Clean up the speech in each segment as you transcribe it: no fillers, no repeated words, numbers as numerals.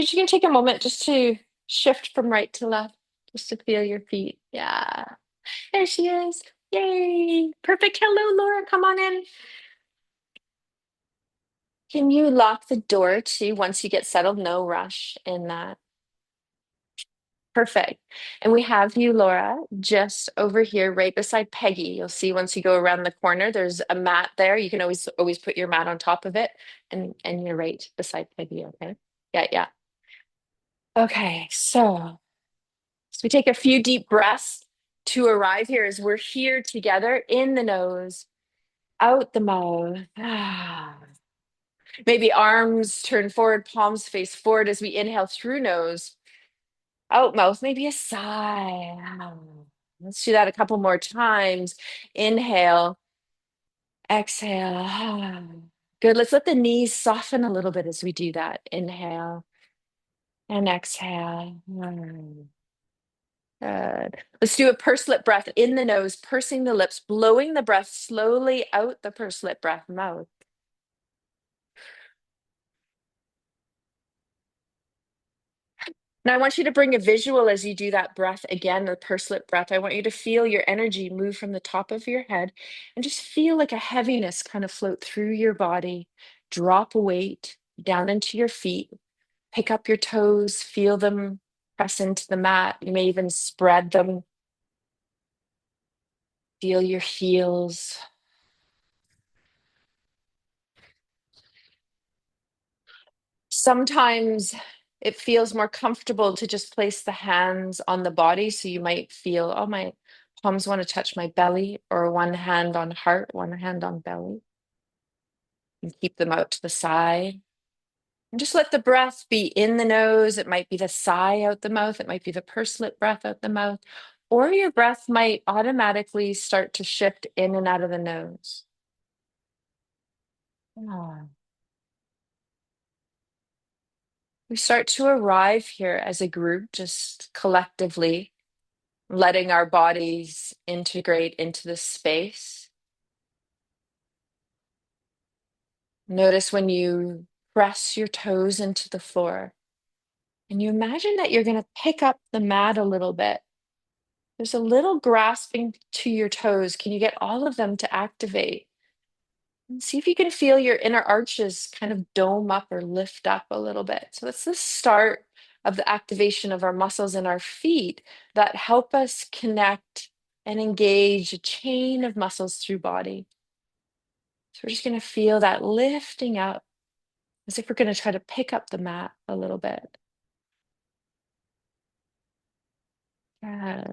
just gonna take a moment just to shift from right to left, just to feel your feet. Yeah, there she is. Yay! Perfect. Hello, Laura. Come on in. Can you lock the door too once you get settled? No rush in that. Perfect. And we have you, Laura, just over here, right beside Peggy. You'll see once you go around the corner, there's a mat there. You can always put your mat on top of it, and you're right beside Peggy. Okay. Yeah, yeah. Okay. So we take a few deep breaths to arrive here as we're here together in the nose, out the mouth. Maybe arms turn forward, palms face forward as we inhale through nose, out mouth, maybe a sigh. Let's do that a couple more times. Inhale, exhale. Good. Let's let the knees soften a little bit as we do that. Inhale and exhale. Good. Let's do a pursed lip breath in the nose, pursing the lips, blowing the breath slowly out the pursed lip breath mouth. Now, I want you to bring a visual as you do that breath again, the pursed lip breath. I want you to feel your energy move from the top of your head and just feel like a heaviness kind of float through your body. Drop a weight down into your feet, pick up your toes, feel them press into the mat. You may even spread them. Feel your heels. Sometimes it feels more comfortable to just place the hands on the body. So you might feel, oh, my palms want to touch my belly, or one hand on heart, one hand on belly. And keep them out to the side. And just let the breath be in the nose. It might be the sigh out the mouth. It might be the pursed lip breath out the mouth. Or your breath might automatically start to shift in and out of the nose. Ah. We start to arrive here as a group, just collectively letting our bodies integrate into the space. Notice when you press your toes into the floor and you imagine that you're going to pick up the mat a little bit. There's a little grasping to your toes. Can you get all of them to activate? And see if you can feel your inner arches kind of dome up or lift up a little bit. So that's the start of the activation of our muscles in our feet that help us connect and engage a chain of muscles through body. So we're just going to feel that lifting up as if we're going to try to pick up the mat a little bit.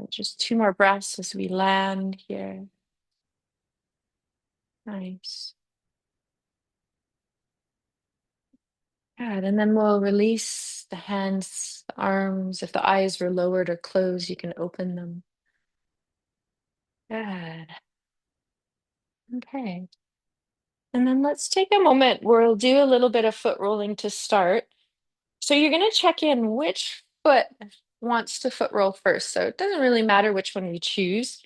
Just two more breaths as we land here. Nice. Good. And then we'll release the hands, the arms. If the eyes were lowered or closed, you can open them. Good. Okay. And then let's take a moment. We'll do a little bit of foot rolling to start. So you're going to check in which foot wants to foot roll first. So it doesn't really matter which one you choose.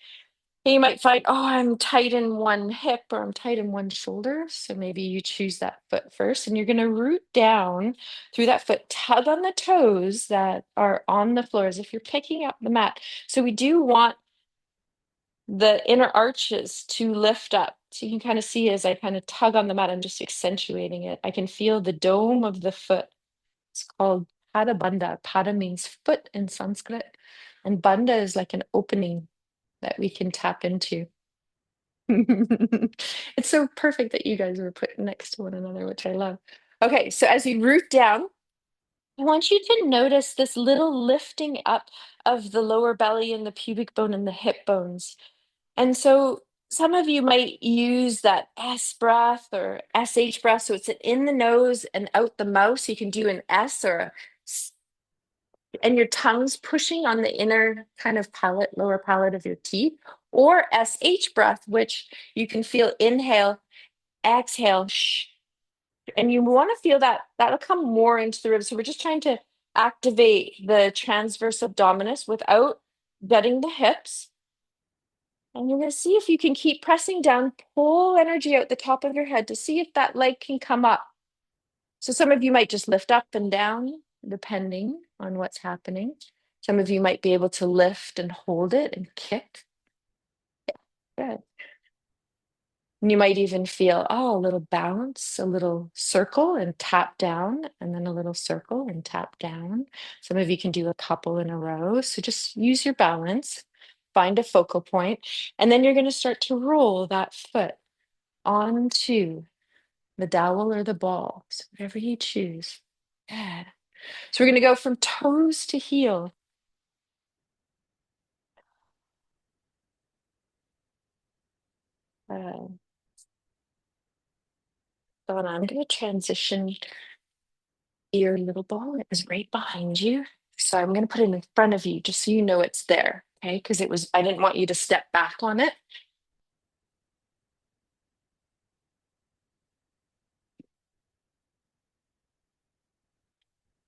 You might find, oh, I'm tight in one hip or I'm tight in one shoulder. So maybe you choose that foot first and you're going to root down through that foot, tug on the toes that are on the floor as if you're picking up the mat. So we do want the inner arches to lift up. So you can kind of see as I kind of tug on the mat, I'm just accentuating it. I can feel the dome of the foot. It's called Pada Bandha. Pada means foot in Sanskrit, and Bandha is like an opening that we can tap into. It's so perfect that you guys were put next to one another, which I love. Okay, so as you root down, I want you to notice this little lifting up of the lower belly and the pubic bone and the hip bones. And so some of you might use that S breath or SH breath. So it's in the nose and out the mouth. So you can do an S or a S, and your tongue's pushing on the inner kind of palate, lower palate of your teeth, or SH breath, which you can feel inhale, exhale, shh. And you want to feel that that'll come more into the ribs. So we're just trying to activate the transverse abdominis without bending the hips. And you're going to see if you can keep pressing down, pull energy out the top of your head to see if that leg can come up. So some of you might just lift up and down. depending on what's happening. Some of you might be able to lift and hold it and kick. Good. And you might even feel, oh, a little bounce, a little circle and tap down, and then a little circle and tap down. Some of you can do a couple in a row. So just use your balance, find a focal point, and then you're going to start to roll that foot onto the dowel or the ball. So whatever you choose. Good. So we're going to go from toes to heel. Uh, Donna, I'm going to transition your little ball. It is right behind you. So I'm going to put it in front of you just so you know it's there. Okay. Because I didn't want you to step back on it.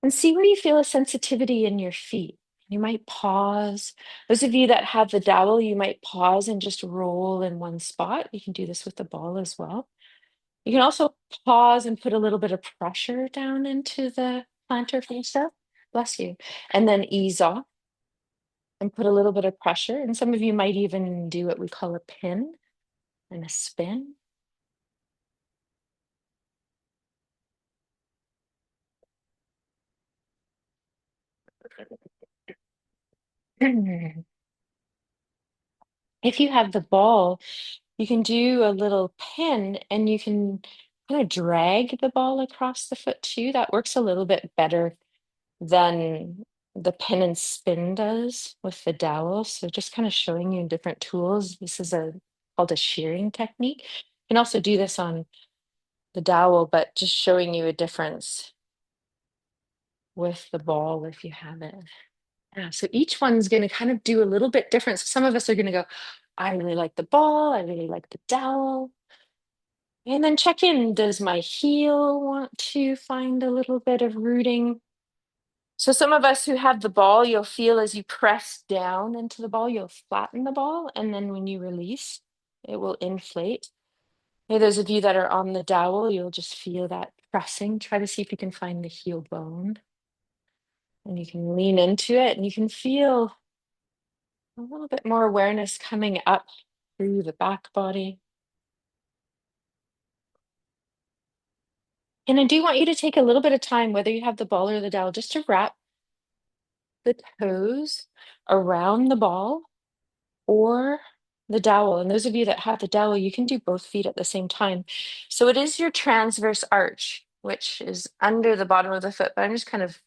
And see where you feel a sensitivity in your feet. You might pause. Those of you that have the dowel, you might pause and just roll in one spot. You can do this with the ball as well. You can also pause and put a little bit of pressure down into the plantar fascia. Bless you. And then ease off and put a little bit of pressure. And some of you might even do what we call a pin and a spin. If you have the ball, you can do a little pin and you can kind of drag the ball across the foot too. That works a little bit better than the pin and spin does with the dowel. So just kind of showing you different tools. This is called a shearing technique. You can also do this on the dowel, but just showing you a difference with the ball if you have it. Yeah, so each one's going to kind of do a little bit different. So some of us are going to go, I really like the ball, I really like the dowel. And then check in. Does my heel want to find a little bit of rooting? So some of us who have the ball, you'll feel as you press down into the ball, you'll flatten the ball. And then when you release, it will inflate. Hey, those of you that are on the dowel, you'll just feel that pressing. Try to see if you can find the heel bone. And you can lean into it and you can feel a little bit more awareness coming up through the back body. And I do want you to take a little bit of time, whether you have the ball or the dowel, just to wrap the toes around the ball or the dowel. And those of you that have the dowel, you can do both feet at the same time. So it is your transverse arch, which is under the bottom of the foot, but I'm just kind of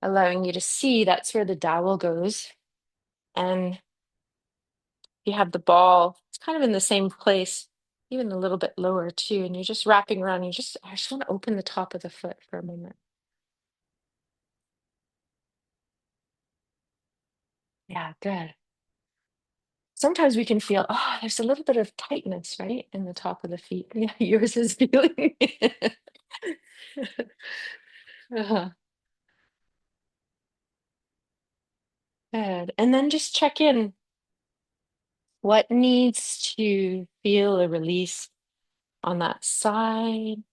allowing you to see that's where the dowel goes. And you have the ball, it's kind of in the same place, even a little bit lower too. And you're just wrapping around. I just want to open the top of the foot for a moment. Yeah, good. Sometimes we can feel, oh, there's a little bit of tightness, right, in the top of the feet. Yeah, yours is feeling. Uh-huh. Good. And then just check in. What needs to feel a release on that side?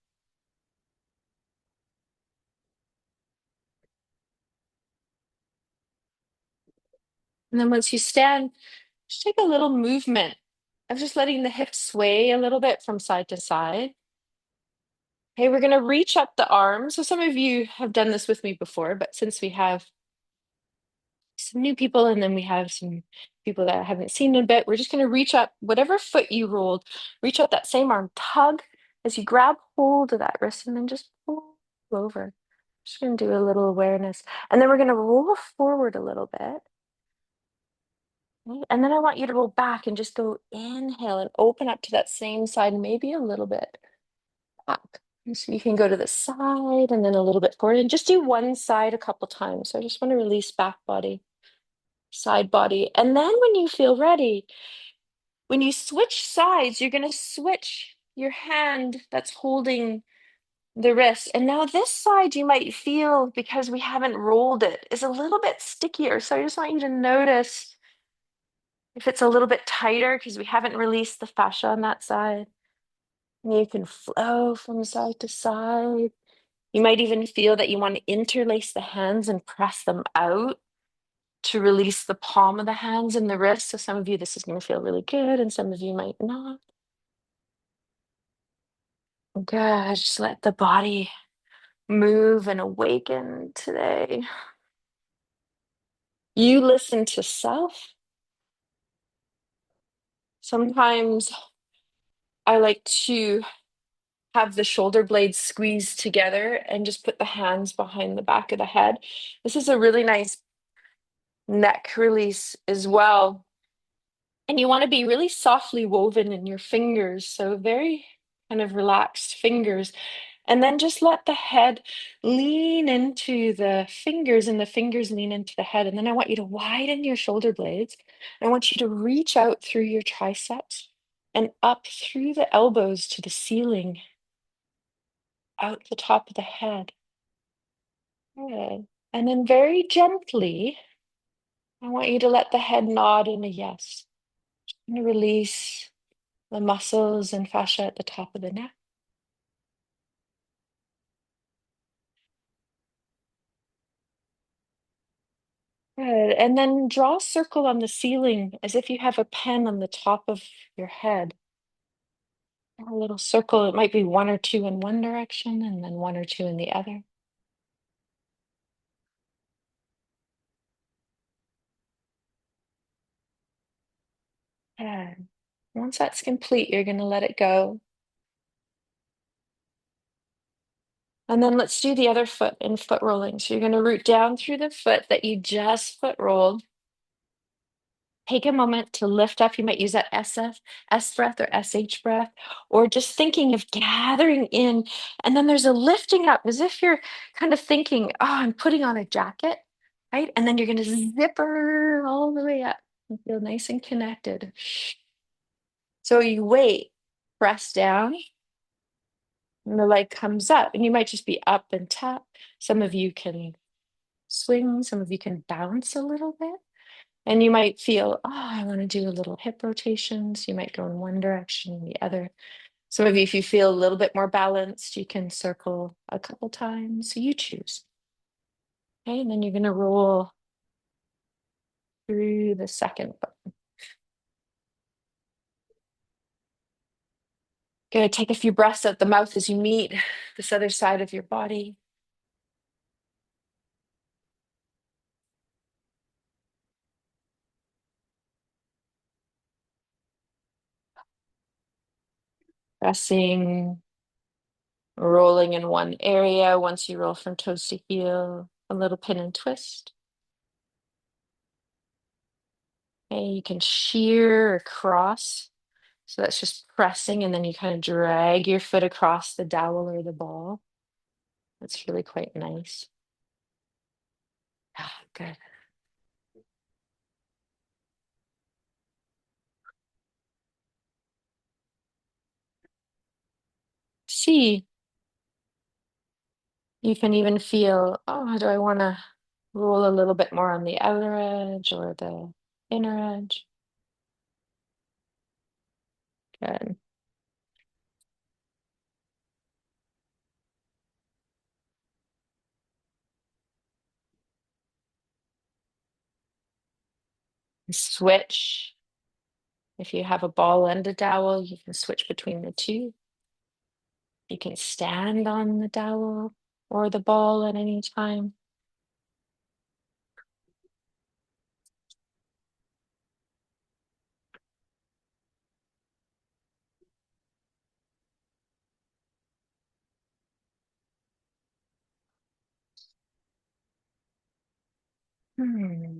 And then once you stand, just take a little movement of just letting the hips sway a little bit from side to side. Hey, we're going to reach up the arms. So some of you have done this with me before, but since we have some new people and then we have some people that I haven't seen in a bit, we're just going to reach up, whatever foot you rolled, reach up that same arm, tug as you grab hold of that wrist and then just pull over. Just going to do a little awareness. And then we're going to roll forward a little bit. And then I want you to roll back and just go inhale and open up to that same side, maybe a little bit back. And so you can go to the side and then a little bit forward and just do one side a couple times. So I just want to release back body, side body. And then when you feel ready, when you switch sides, you're going to switch your hand that's holding the wrist. And now this side you might feel, because we haven't rolled it, is a little bit stickier. So I just want you to notice if it's a little bit tighter because we haven't released the fascia on that side. And you can flow from side to side. You might even feel that you want to interlace the hands and press them out to release the palm of the hands and the wrist. So some of you, this is going to feel really good, and some of you might not. Good. Just let the body move and awaken today. You listen to self. Sometimes I like to have the shoulder blades squeezed together and just put the hands behind the back of the head. This is a really nice neck release as well. And you want to be really softly woven in your fingers, so very kind of relaxed fingers. And then just let the head lean into the fingers and the fingers lean into the head. And then I want you to widen your shoulder blades. I want you to reach out through your triceps and up through the elbows to the ceiling, out the top of the head. Good. And then very gently, I want you to let the head nod in a yes. And release the muscles and fascia at the top of the neck. Good. And then draw a circle on the ceiling as if you have a pen on the top of your head. A little circle. It might be one or two in one direction and then one or two in the other. Good. Once that's complete, you're going to let it go. And then let's do the other foot in foot rolling. So you're going to root down through the foot that you just foot rolled. Take a moment to lift up. You might use that S breath or SH breath, or just thinking of gathering in. And then there's a lifting up as if you're kind of thinking, oh, I'm putting on a jacket, right? And then you're going to zipper all the way up and feel nice and connected. So you wait, press down, and the leg comes up, and you might just be up and tap. Some of you can swing, some of you can bounce a little bit. And you might feel, oh, I want to do a little hip rotations. You might go in one direction and the other. Some of you, if you feel a little bit more balanced, you can circle a couple times. So you choose. Okay, and then you're going to roll through the second foot. Good. Take a few breaths out the mouth as you meet this other side of your body. Pressing, rolling in one area. Once you roll from toes to heel, a little pin and twist. Okay, you can shear or cross. So that's just pressing, and then you kind of drag your foot across the dowel or the ball. That's really quite nice. Ah, good. See, you can even feel, oh, do I want to roll a little bit more on the outer edge or the inner edge? Good. Switch. If you have a ball and a dowel, you can switch between the two. You can stand on the dowel or the ball at any time. Hmm.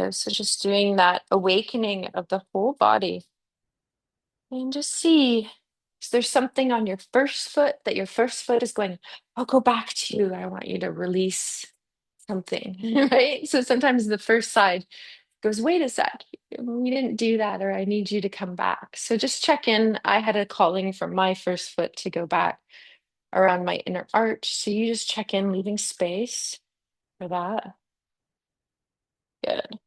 So just doing that awakening of the whole body. And just see, is there something on your first foot that your first foot is going, I'll go back to? I want you to release something, right? So sometimes the first side goes, wait a sec, we didn't do that, or I need you to come back. So just check in. I had a calling from my first foot to go back around my inner arch. So you just check in, leaving space for that. Good.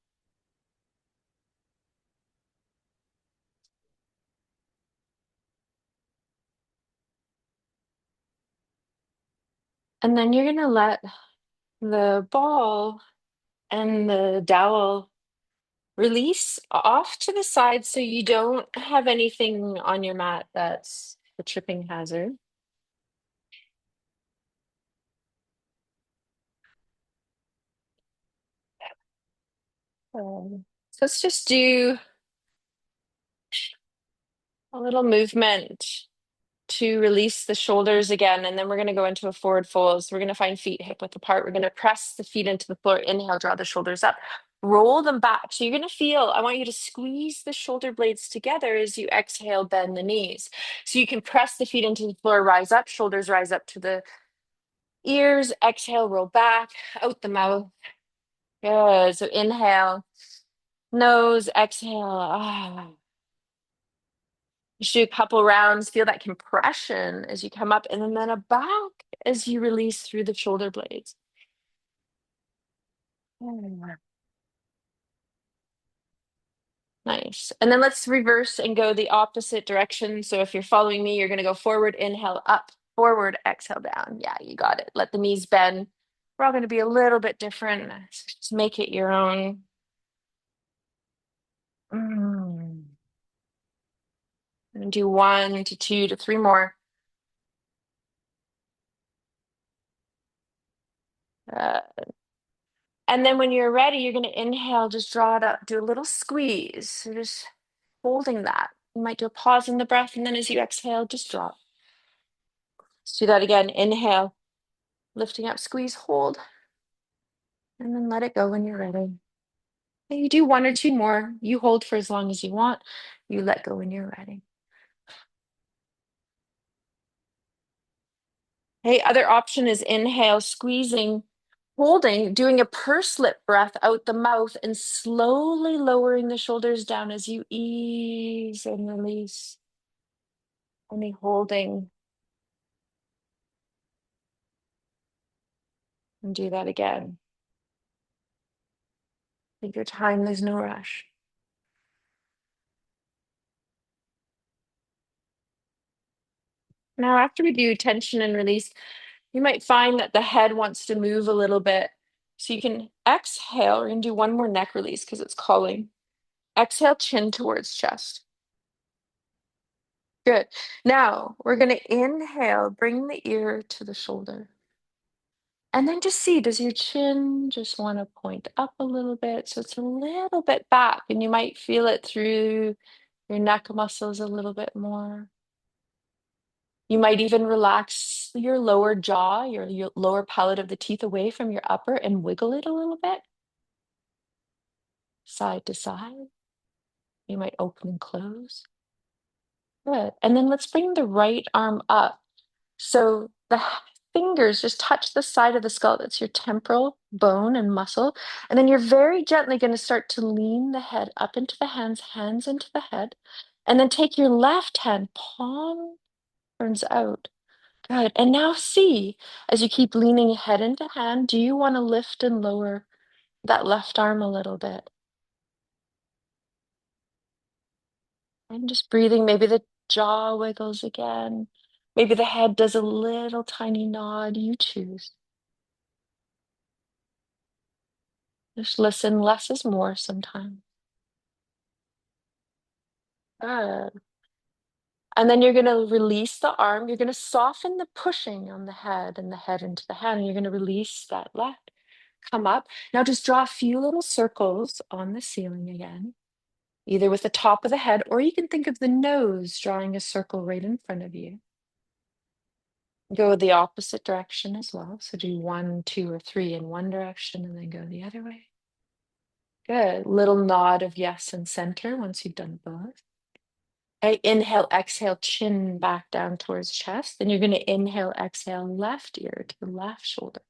And then you're gonna let the ball and the dowel release off to the side so you don't have anything on your mat that's a tripping hazard. So let's just do a little movement to release the shoulders again, and then we're going to go into a forward fold. So we're going to find feet hip width apart. We're going to press the feet into the floor. Inhale, draw the shoulders up, roll them back. So you're going to feel, I want you to squeeze the shoulder blades together as you exhale, bend the knees. So you can press the feet into the floor, rise up, shoulders rise up to the ears. Exhale, roll back, out the mouth. Good. So inhale, nose, exhale. Just do a couple rounds, feel that compression as you come up, and then a back as you release through the shoulder blades. Mm. Nice. And then let's reverse and go the opposite direction. So if you're following me, you're going to go forward, inhale up, forward, exhale down. Yeah, you got it. Let the knees bend. We're all going to be a little bit different. So just make it your own. Mm. And do 1 to 2 to 3 more. Uh, and then when you're ready, you're going to inhale, just draw it up, do a little squeeze. So just holding that. You might do a pause in the breath, and then as you exhale, just drop. Let's do that again. Inhale, lifting up, squeeze, hold, and then let it go when you're ready. And you do 1 or 2 more. You hold for as long as you want. You let go when you're ready. Hey, other option is inhale, squeezing, holding, doing a purse lip breath out the mouth, and slowly lowering the shoulders down as you ease and release. Only holding. And do that again. Take your time, there's no rush. Now, after we do tension and release, you might find that the head wants to move a little bit. So you can exhale. We're going to do 1 more neck release because it's calling. Exhale, chin towards chest. Good. Now, we're going to inhale, bring the ear to the shoulder. And then just see, does your chin just want to point up a little bit? So it's a little bit back, and you might feel it through your neck muscles a little bit more. You might even relax your lower jaw, your lower palate of the teeth away from your upper and wiggle it a little bit, side to side. You might open and close. Good. And then let's bring the right arm up. So the fingers just touch the side of the skull. That's your temporal bone and muscle. And then you're very gently going to start to lean the head up into the hands, hands into the head. And then take your left hand, palm turns out. Good. And now see, as you keep leaning head into hand, do you want to lift and lower that left arm a little bit? And just breathing. Maybe the jaw wiggles again. Maybe the head does a little tiny nod. You choose. Just listen. Less is more sometimes. Good. And then you're going to release the arm. You're going to soften the pushing on the head and the head into the hand. And you're going to release that left. Come up. Now just draw a few little circles on the ceiling again, either with the top of the head, or you can think of the nose drawing a circle right in front of you. Go the opposite direction as well. So do 1, 2, or 3 in one direction and then go the other way. Good. Little nod of yes and center once you've done both. Okay, inhale, exhale, chin back down towards chest. Then you're going to inhale, exhale, left ear to the left shoulder.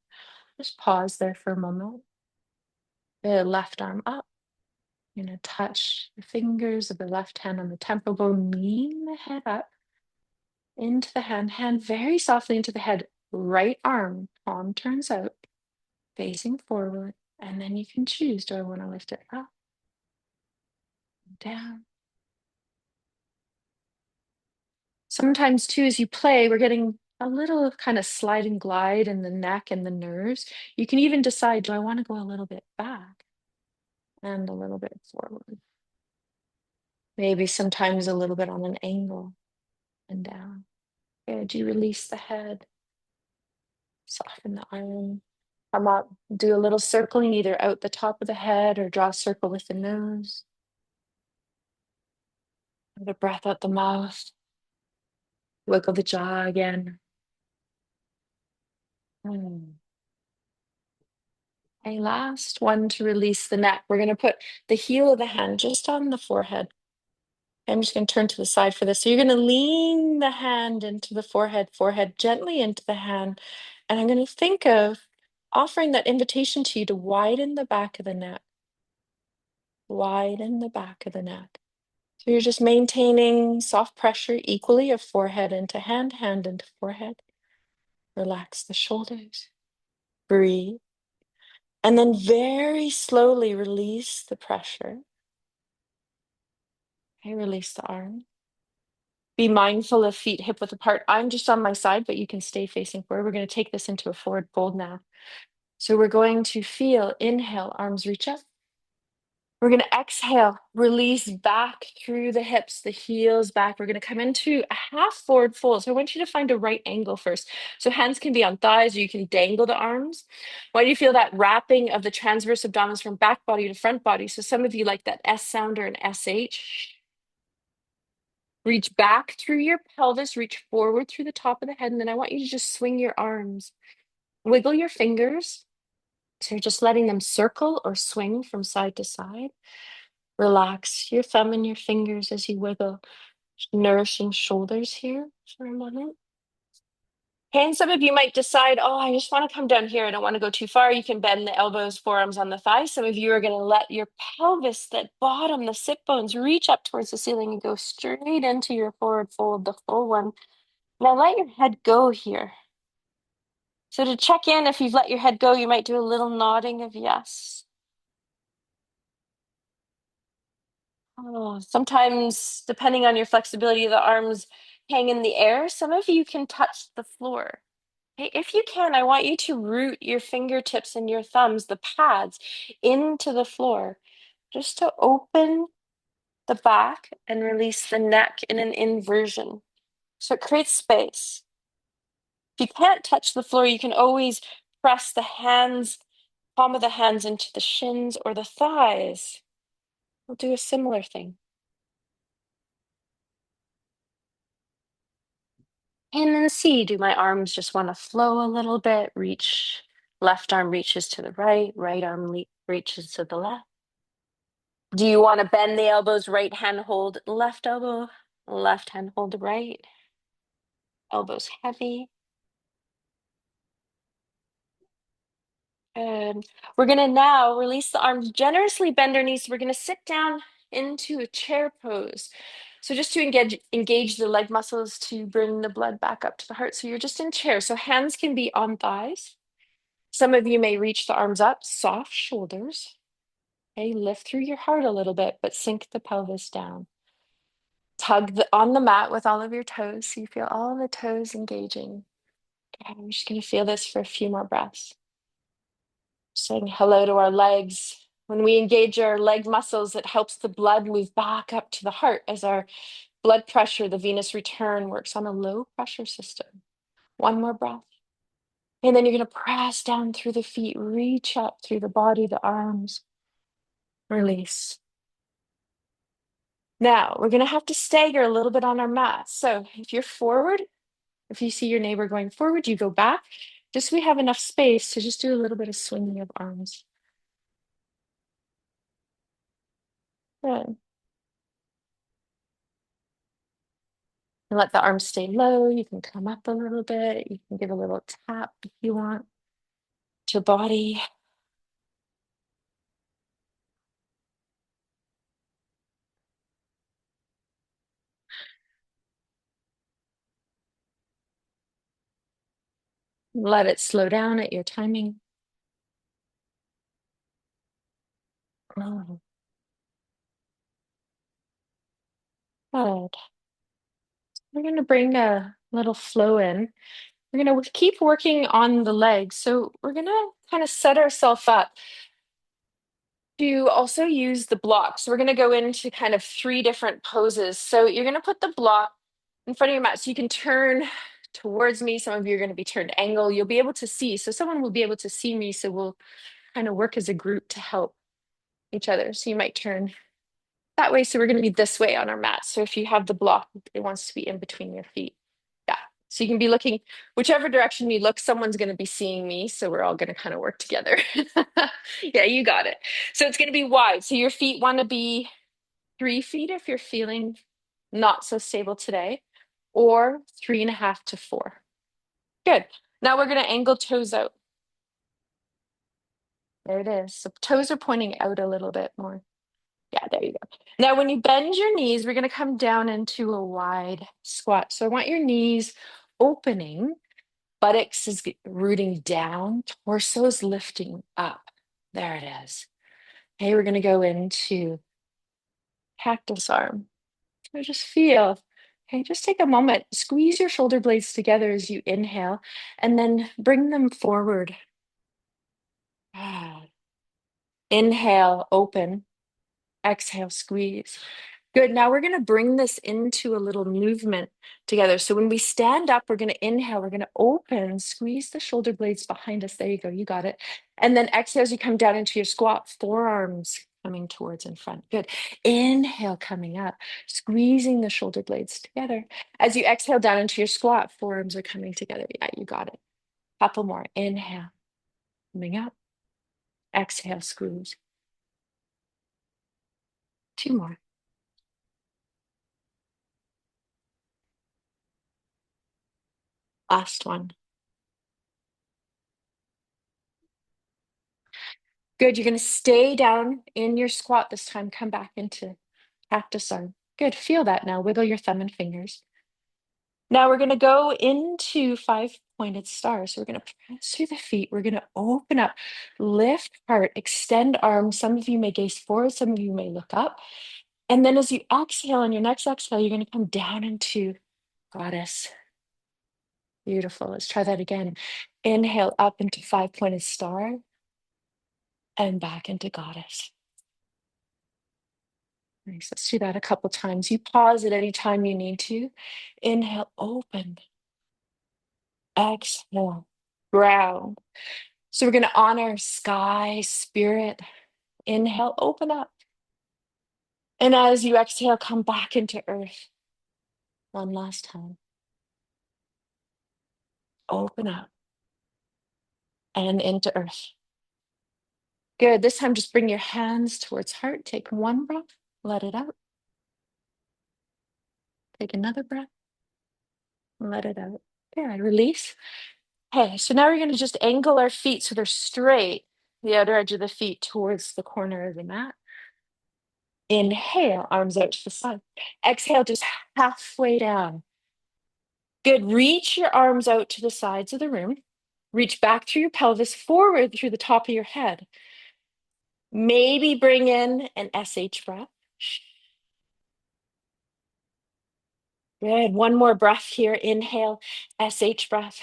Just pause there for a moment. The left arm up. You're going to touch the fingers of the left hand on the temporal bone. Lean the head up into the hand. Hand very softly into the head. Right arm, palm turns out, facing forward. And then you can choose, do I want to lift it up, down? Sometimes too, as you play, we're getting a little kind of slide and glide in the neck and the nerves. You can even decide, do I want to go a little bit back and a little bit forward? Maybe sometimes a little bit on an angle and down. Good. You release the head, soften the arm, come up, do a little circling either out the top of the head or draw a circle with the nose. Have a breath out the mouth. Wiggle the jaw again. Mm. Okay, last one to release the neck. We're going to put the heel of the hand just on the forehead. I'm just going to turn to the side for this. So you're going to lean the hand into the forehead gently into the hand. And I'm going to think of offering that invitation to you to widen the back of the neck. Widen the back of the neck. So you're just maintaining soft pressure equally of forehead into hand, hand into forehead. Relax the shoulders. Breathe. And then very slowly release the pressure. Okay, release the arm. Be mindful of feet hip width apart. I'm just on my side, but you can stay facing forward. We're going to take this into a forward fold now. So we're going to feel, inhale, arms reach up. We're going to exhale, release back through the hips, the heels back. We're going to come into a half forward fold. So I want you to find a right angle first. So hands can be on thighs or you can dangle the arms. Why do you feel that wrapping of the transverse abdominals from back body to front body? So some of you like that S sound or an SH. Reach back through your pelvis, reach forward through the top of the head, and then I want you to just swing your arms. Wiggle your fingers. So you're just letting them circle or swing from side to side. Relax your thumb and your fingers as you wiggle, nourishing shoulders here for a moment. Okay, and some of you might decide, oh, I just want to come down here. I don't want to go too far. You can bend the elbows, forearms on the thighs. Some of you are going to let your pelvis, that bottom, the sit bones, reach up towards the ceiling and go straight into your forward fold, the full one. Now let your head go here. So to check in, if you've let your head go, you might do a little nodding of yes. Oh, sometimes, depending on your flexibility, the arms hang in the air. Some of you can touch the floor. Okay, if you can, I want you to root your fingertips and your thumbs, the pads, into the floor, just to open the back and release the neck in an inversion. So it creates space. If you can't touch the floor, you can always press the hands, palm of the hands into the shins or the thighs. We'll do a similar thing. And then see, do my arms just want to flow a little bit? Reach, left arm reaches to the right, right arm reaches to the left. Do you want to bend the elbows, right hand hold left elbow, left hand hold right, elbows heavy? Good. We're going to now release the arms, generously bend our knees. We're going to sit down into a chair pose. So just to engage the leg muscles to bring the blood back up to the heart. So you're just in chair. So hands can be on thighs. Some of you may reach the arms up, soft shoulders. Okay, lift through your heart a little bit, but sink the pelvis down. Tug on the mat with all of your toes so you feel all the toes engaging. Okay, I'm just going to feel this for a few more breaths. Saying hello to our legs. When we engage our leg muscles, it helps the blood move back up to the heart as our blood pressure, the venous return, works on a low pressure system. One more breath. And then you're going to press down through the feet, reach up through the body, the arms. Release. Now, we're going to have to stagger a little bit on our mat. So if you're forward, if you see your neighbor going forward, you go back. Just so we have enough space to just do a little bit of swinging of arms. Good. And let the arms stay low. You can come up a little bit. You can give a little tap if you want to your body. Let it slow down at your timing. Oh, good. We're going to bring a little flow in. We're going to keep working on the legs. So we're going to kind of set ourselves up to also use the block. So we're going to go into kind of three different poses. So you're going to put the block in front of your mat so you can turn towards me. Some of you are going to be turned angle. You'll be able to see. So someone will be able to see me. So we'll kind of work as a group to help each other. So you might turn that way. So we're going to be this way on our mat. So if you have the block, it wants to be in between your feet. Yeah. So you can be looking whichever direction you look, someone's going to be seeing me. So we're all going to kind of work together. Yeah, you got it. So it's going to be wide. So your feet want to be 3 feet if you're feeling not so stable today, or 3.5 to 4. Good. Now we're going to angle toes out. There it is. So toes are pointing out a little bit more. Yeah, there you go. Now, when you bend your knees, we're going to come down into a wide squat. So I want your knees opening, buttocks is rooting down, torso is lifting up. There it is. Okay, we're going to go into cactus arm. So just feel. Okay, just take a moment, squeeze your shoulder blades together as you inhale, and then bring them forward. Ah. Inhale, open. Exhale, squeeze. Good. Now we're going to bring this into a little movement together. So when we stand up, we're going to inhale, we're going to open, squeeze the shoulder blades behind us. There you go. You got it. And then exhale as you come down into your squat, forearms coming towards in front. Good. Inhale, coming up, squeezing the shoulder blades together. As you exhale down into your squat, forearms are coming together. Yeah, you got it. Couple more. Inhale, coming up. Exhale, squeeze. 2 more. Last one. Good. You're going to stay down in your squat this time. Come back into cactus arm. Good. Feel that now. Wiggle your thumb and fingers. Now we're going to go into 5-pointed stars. So we're going to press through the feet. We're going to open up, lift heart, extend arms. Some of you may gaze forward. Some of you may look up. And then as you exhale, on your next exhale, you're going to come down into goddess. Beautiful. Let's try that again. Inhale up into 5-pointed star and back into goddess. Nice. Let's do that a couple times. You pause at any time you need to. Inhale, open. Exhale, ground. So we're going to honor sky, spirit. Inhale, open up. And as you exhale, come back into earth. One last time. Open up and into earth. Good. This time, just bring your hands towards heart. Take one breath, let it out. Take another breath, let it out. Good. Release. Okay, so now we're going to just angle our feet so they're straight, the outer edge of the feet towards the corner of the mat. Inhale, arms out to the side. Exhale, just halfway down. Good. Reach your arms out to the sides of the room. Reach back through your pelvis, forward through the top of your head. Maybe bring in an SH breath. Good. One more breath here. Inhale, SH breath.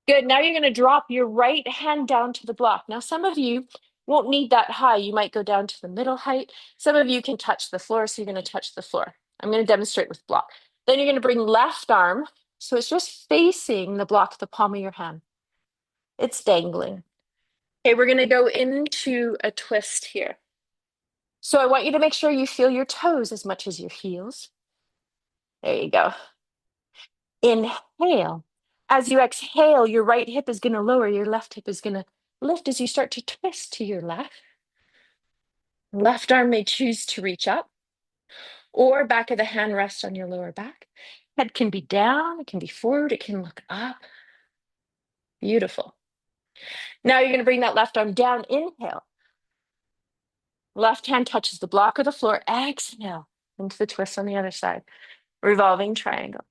Good. Now you're going to drop your right hand down to the block. Now, some of you won't need that high. You might go down to the middle height. Some of you can touch the floor, so you're going to touch the floor. I'm going to demonstrate with block. Then you're going to bring left arm. So it's just facing the block, the palm of your hand. It's dangling. Okay, we're going to go into a twist here. So I want you to make sure you feel your toes as much as your heels. There you go. Inhale. As you exhale, your right hip is going to lower, your left hip is going to lift as you start to twist to your left. Left arm may choose to reach up, or back of the hand rest on your lower back. Head can be down, it can be forward, it can look up. Beautiful. Now you're going to bring that left arm down. Inhale. Left hand touches the block or the floor. Exhale into the twist on the other side. Revolving triangle.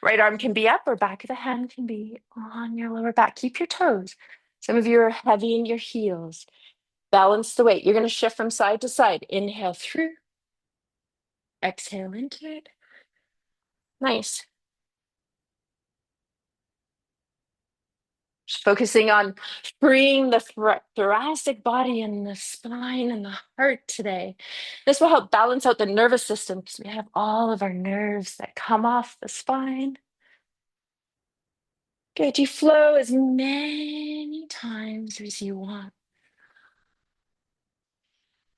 Right arm can be up, or back of the hand can be on your lower back. Keep your toes. Some of you are heavy in your heels. Balance the weight. You're going to shift from side to side. Inhale through. Exhale into it. Nice. Focusing on freeing the thoracic body and the spine and the heart today. This will help balance out the nervous system because we have all of our nerves that come off the spine. Good. You flow as many times as you want.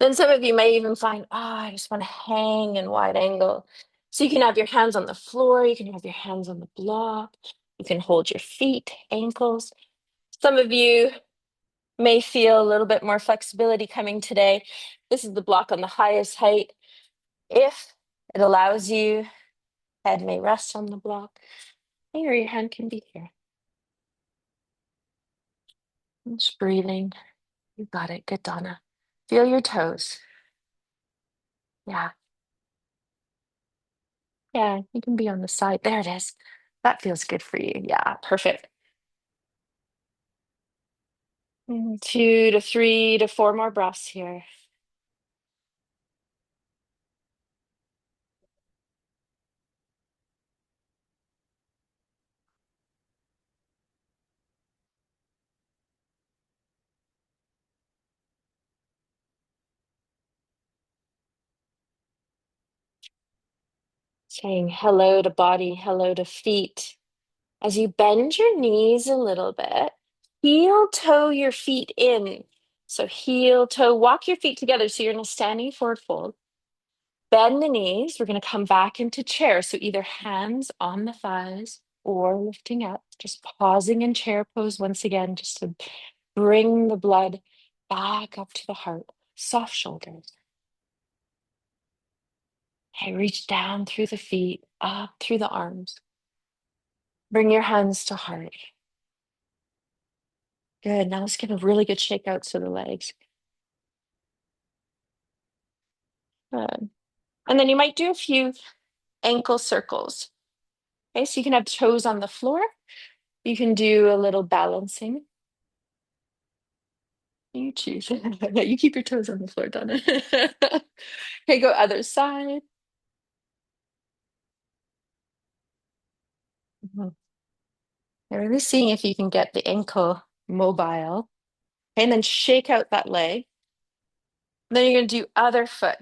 Then some of you may even find, I just want to hang in wide angle. So you can have your hands on the floor, you can have your hands on the block, you can hold your feet, ankles. Some of you may feel a little bit more flexibility coming today. This is the block on the highest height. If it allows you, head may rest on the block, or your hand can be here. Just breathing. You got it. Good, Donna. Feel your toes. Yeah. Yeah, you can be on the side. There it is. That feels good for you. Yeah, perfect. 2 to 3 to 4 more breaths here. Saying hello to body, hello to feet. As you bend your knees a little bit, heel toe your feet in. So heel toe, walk your feet together. So you're in a standing forward fold. Bend the knees. We're going to come back into chair. So either hands on the thighs or lifting up, just pausing in chair pose once again, just to bring the blood back up to the heart. Soft shoulders. Okay, reach down through the feet, up through the arms. Bring your hands to heart. Good. Now let's give a really good shake out to the legs. Good. And then you might do a few ankle circles. Okay, so you can have toes on the floor. You can do a little balancing. You choose. You keep your toes on the floor, Donna. Okay, go other side. Mhm. And really seeing if you can get the ankle mobile. Okay, and then shake out that leg. Then you're going to do other foot.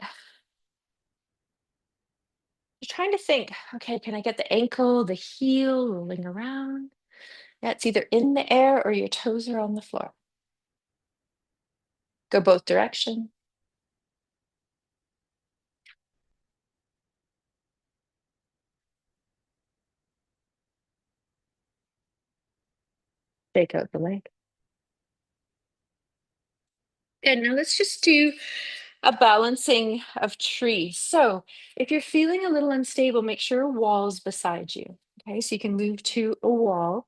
You're trying to think, okay, can I get the ankle, the heel rolling around? Yeah, it's either in the air or your toes are on the floor. Go both directions. Shake out the leg. Good. Now let's just do a balancing of tree. So if you're feeling a little unstable, make sure a wall's beside you. Okay, so you can move to a wall.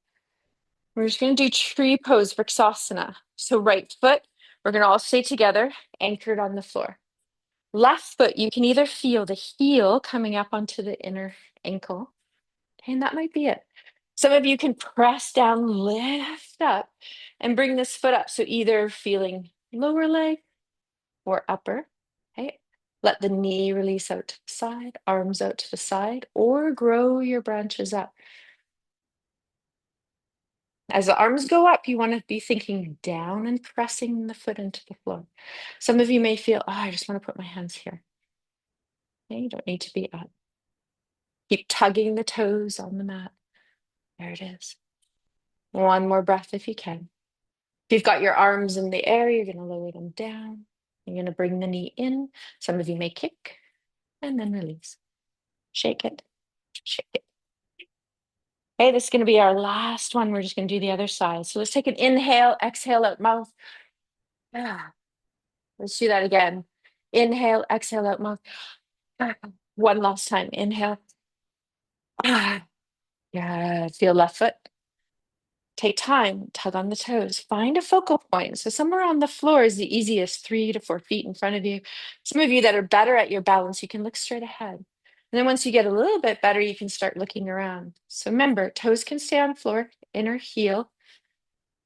We're just going to do tree pose, Vrksasana. So right foot, we're going to all stay together, anchored on the floor. Left foot, you can either feel the heel coming up onto the inner ankle, and that might be it. Some of you can press down, lift up, and bring this foot up. So either feeling lower leg or upper. Okay. Let the knee release out to the side, arms out to the side, or grow your branches up. As the arms go up, you want to be thinking down and pressing the foot into the floor. Some of you may feel, oh, I just want to put my hands here. Okay, you don't need to be up. Keep tugging the toes on the mat. There it is. One more breath if you can. If you've got your arms in the air, you're going to lower them down. You're going to bring the knee in. Some of you may kick and then release. Shake it, shake it. Okay, this is going to be our last one. We're just going to do the other side. So let's take an inhale, exhale out mouth. Ah, let's do that again. Inhale, exhale out mouth. Ah, one last time. Inhale. Ah, yeah, feel left foot. Take time, tug on the toes, find a focal point. So somewhere on the floor is the easiest, 3 to 4 feet in front of you. Some of you that are better at your balance, you can look straight ahead. And then once you get a little bit better, you can start looking around. So remember, toes can stay on floor, inner heel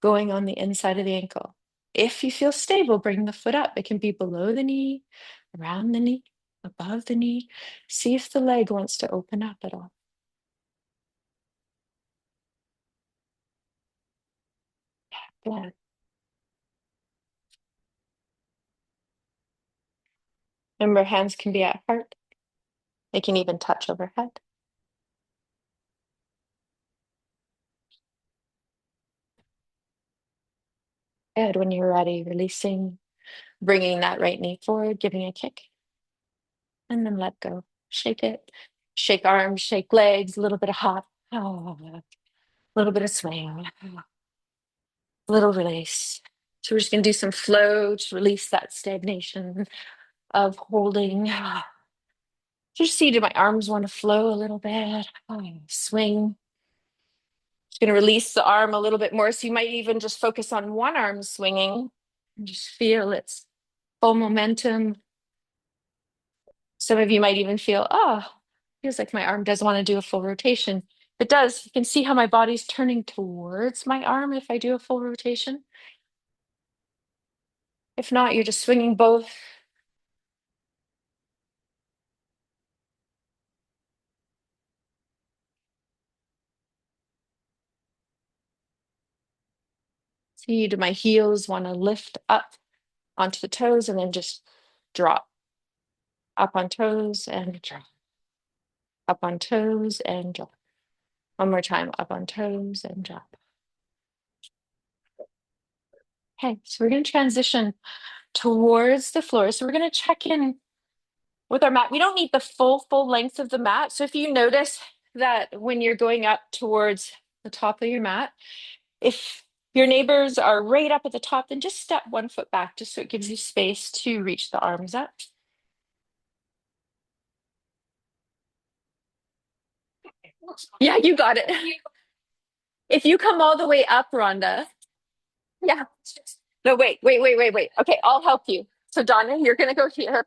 going on the inside of the ankle. If you feel stable, bring the foot up. It can be below the knee, around the knee, above the knee. See if the leg wants to open up at all. Good. Remember, hands can be at heart. They can even touch overhead. Good. When you're ready, releasing, bringing that right knee forward, giving a kick, and then let go. Shake it. Shake arms, shake legs, a little bit of hop, a little bit of swing, a little release. So we're just going to do some flow to release that stagnation of holding. Just see, do my arms want to flow a little bit? Swing. Just going to release the arm a little bit more. So you might even just focus on one arm swinging and just feel its full momentum. Some of you might even feel, oh, feels like my arm does want to do a full rotation. If it does, you can see how my body's turning towards my arm if I do a full rotation. If not, you're just swinging both. See, do my heels want to lift up onto the toes and then just drop up on toes and drop, up on toes and drop. One more time, up on toes and drop. Okay, so we're going to transition towards the floor. So we're going to check in with our mat. We don't need the full length of the mat. So if you notice that when you're going up towards the top of your mat, if your neighbors are right up at the top, then just step 1 foot back just so it gives you space to reach the arms up. Yeah, you got it. If you come all the way up, Rhonda. Yeah. No, wait. Okay, I'll help you. So Donna, you're gonna go here.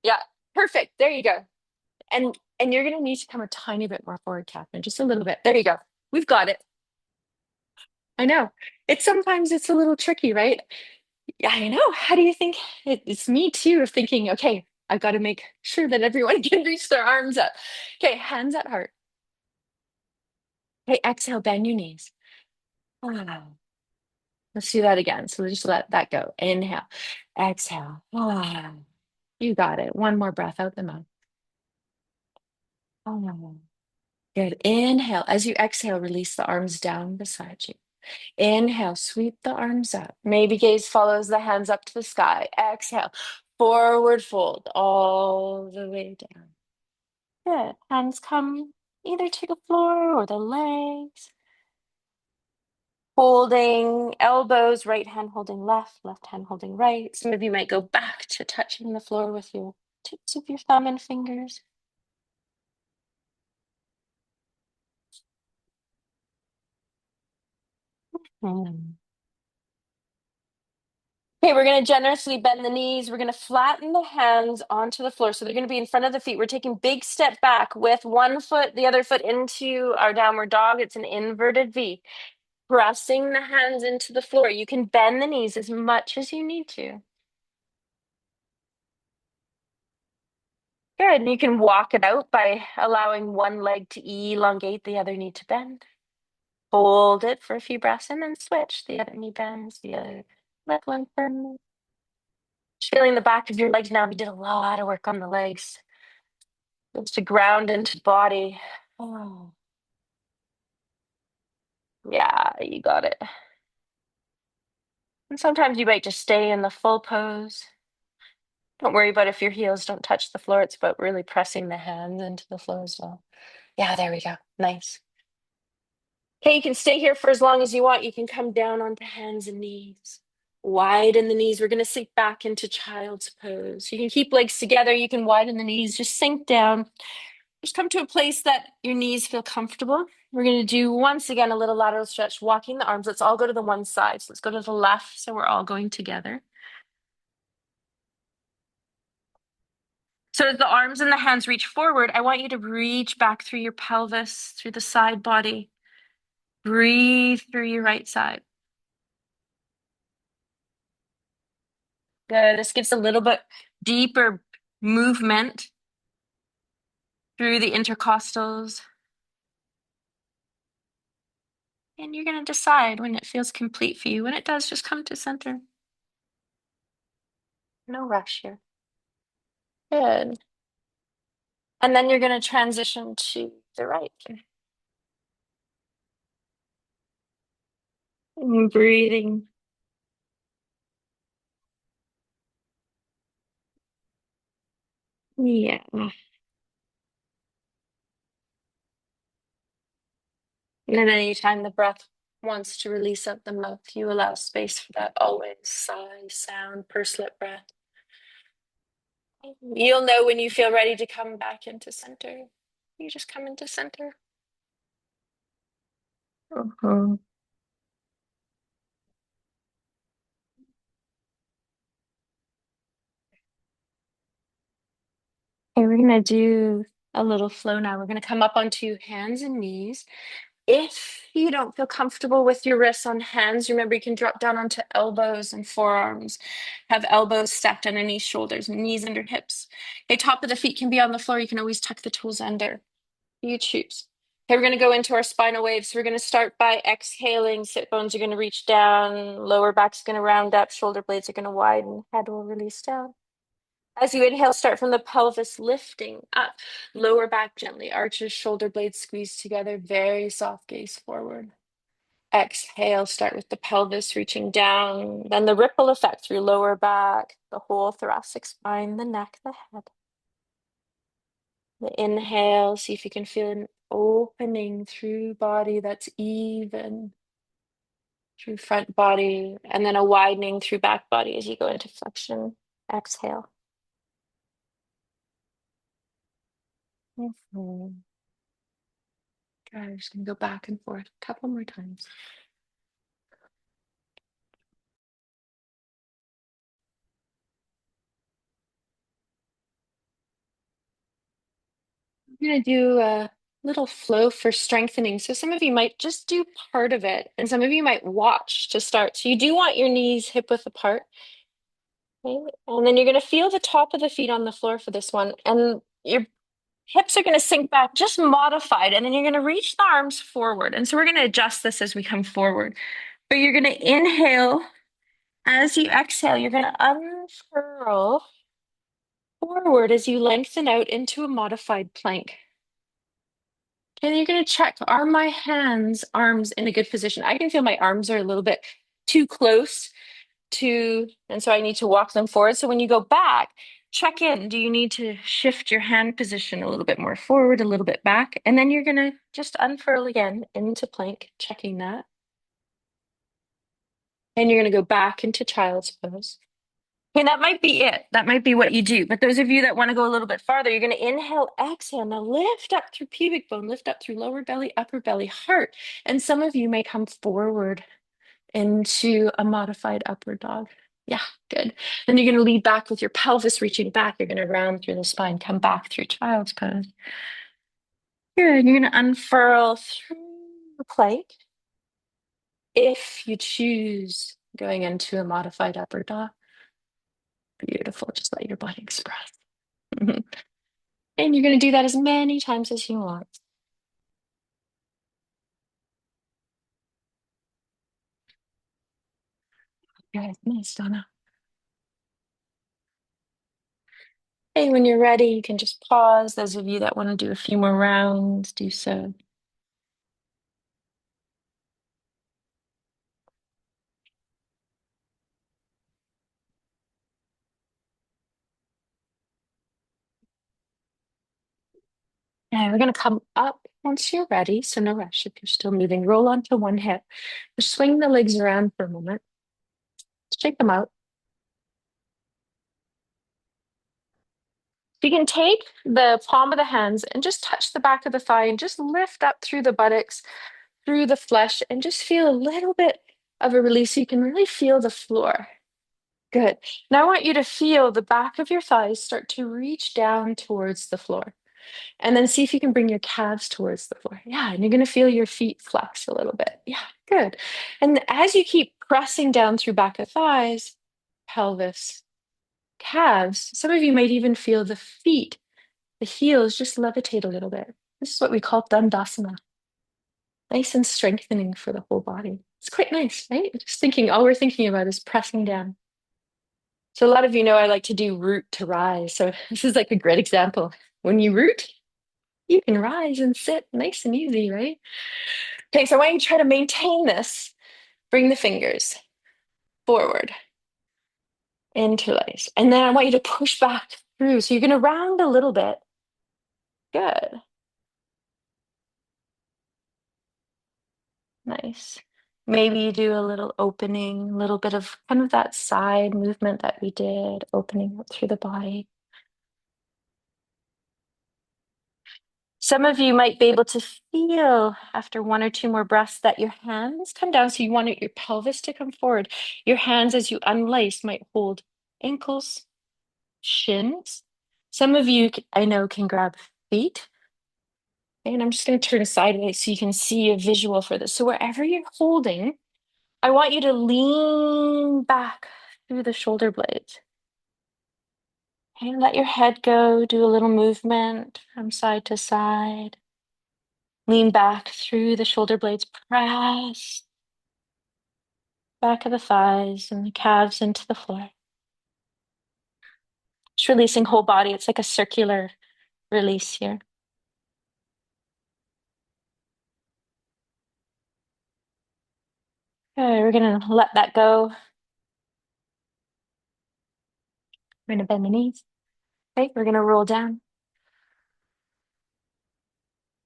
Yeah, perfect. There you go. And you're gonna need to come a tiny bit more forward, Catherine, just a little bit. There you go. We've got it. I know. It's sometimes it's a little tricky, right? Yeah, I know. How do you think it's me too of thinking, okay, I've got to make sure that everyone can reach their arms up. Okay, hands at heart. Okay, exhale, bend your knees. Ah. Let's do that again. So just let that go. Inhale, exhale. Ah. You got it. One more breath out the mouth. Oh, good. Inhale. As you exhale, release the arms down beside you. Inhale, sweep the arms up. Maybe gaze follows the hands up to the sky. Exhale, forward fold all the way down. Good. Hands come either to the floor or the legs. Holding elbows, right hand holding left, left hand holding right. Some of you might go back to touching the floor with your tips of your thumb and fingers. Hmm. Okay, we're going to generously bend the knees. We're going to flatten the hands onto the floor. So they're going to be in front of the feet. We're taking big step back with one foot, the other foot into our downward dog. It's an inverted V. Pressing the hands into the floor. You can bend the knees as much as you need to. Good. And you can walk it out by allowing one leg to elongate, the other knee to bend. Hold it for a few breaths and then switch. The other knee bends, the other leg lengthens. Feeling the back of your legs now. We did a lot of work on the legs. Just to ground into body. Oh, yeah, you got it. And sometimes you might just stay in the full pose. Don't worry about if your heels don't touch the floor. It's about really pressing the hands into the floor as well. Yeah, there we go. Nice. Okay, you can stay here for as long as you want. You can come down onto hands and knees. Widen the knees. We're going to sink back into child's pose. You can keep legs together. You can widen the knees. Just sink down. Just come to a place that your knees feel comfortable. We're going to do once again a little lateral stretch, walking the arms. Let's all go to the one side. So let's go to the left. So we're all going together. So as the arms and the hands reach forward, I want you to reach back through your pelvis, through the side body. Breathe through your right side. Good. This gives a little bit deeper movement through the intercostals. And you're going to decide when it feels complete for you. When it does, just come to center. No rush here. Good. And then you're going to transition to the right. And breathing. Yeah. And then anytime the breath wants to release out the mouth, you allow space for that always sigh sound, pursed lip breath. You'll know when you feel ready to come back into center. You just come into center. Mhm. Okay, we're gonna do a little flow now. We're gonna come up onto hands and knees. If you don't feel comfortable with your wrists on hands, remember you can drop down onto elbows and forearms. Have elbows stacked underneath shoulders, knees under hips. Okay, top of the feet can be on the floor. You can always tuck the toes under. You choose. Okay, we're going to go into our spinal waves. We're going to start by exhaling. Sit bones are going to reach down. Lower back's going to round up. Shoulder blades are going to widen. Head will release down. As you inhale, start from the pelvis, lifting up. Lower back gently arches, shoulder blades squeeze together. Very soft gaze forward. Exhale, start with the pelvis reaching down. Then the ripple effect through lower back, the whole thoracic spine, the neck, the head. The inhale, see if you can feel an opening through body that's even through front body, and then a widening through back body as you go into flexion. Exhale. Mhm. Good. I'm just going to go back and forth a couple more times. I'm going to do a little flow for strengthening. So some of you might just do part of it, and some of you might watch to start. So you do want your knees hip width apart. Okay? And then you're going to feel the top of the feet on the floor for this one. And your hips are going to sink back, just modified. And then you're going to reach the arms forward. And so we're going to adjust this as we come forward. But you're going to inhale. As you exhale, you're going to unfurl forward as you lengthen out into a modified plank. And you're going to check, are my arms in a good position? I can feel my arms are a little bit too close and so I need to walk them forward. So when you go back, check in. Do you need to shift your hand position a little bit more forward, a little bit back? And then you're going to just unfurl again into plank, checking that. And you're going to go back into child's pose. And that might be it. That might be what you do. But those of you that want to go a little bit farther, you're going to inhale, exhale. Now lift up through pubic bone, lift up through lower belly, upper belly, heart. And some of you may come forward into a modified upward dog. Yeah, good. Then you're going to lead back with your pelvis reaching back. You're going to round through the spine, come back through child's pose. Good. You're going to unfurl through the plank. If you choose going into a modified upward dog, beautiful. Just let your body express. And you're going to do that as many times as you want. Good. Nice, Donna. Hey, when you're ready, you can just pause. Those of you that want to do a few more rounds, do so. And we're going to come up once you're ready. So no rush if you're still moving. Roll onto one hip. Just swing the legs around for a moment. Shake them out. You can take the palm of the hands and just touch the back of the thigh and just lift up through the buttocks, through the flesh, and just feel a little bit of a release so you can really feel the floor. Good. Now I want you to feel the back of your thighs start to reach down towards the floor. And then see if you can bring your calves towards the floor. Yeah, and you're going to feel your feet flex a little bit. Yeah, good. And as you keep pressing down through back of thighs, pelvis, calves, some of you might even feel the feet, the heels just levitate a little bit. This is what we call Dandasana. Nice and strengthening for the whole body. It's quite nice, right? Just thinking, all we're thinking about is pressing down. So a lot of you know I like to do root to rise. So this is like a great example. When you root, you can rise and sit nice and easy, right? Okay, so I want you to try to maintain this. Bring the fingers forward, interlace. And then I want you to push back through. So you're going to round a little bit. Good. Nice. Maybe you do a little opening, a little bit of kind of that side movement that we did, opening up through the body. Some of you might be able to feel after one or two more breaths that your hands come down. So you want your pelvis to come forward. Your hands, as you unlace, might hold ankles, shins. Some of you, I know, can grab feet. And I'm just going to turn sideways so you can see a visual for this. So wherever you're holding, I want you to lean back through the shoulder blades. And let your head go, do a little movement from side to side. Lean back through the shoulder blades, press back of the thighs and the calves into the floor. Just releasing whole body. It's like a circular release here. Okay, we're gonna let that go. We're gonna bend the knees. Okay, we're gonna roll down.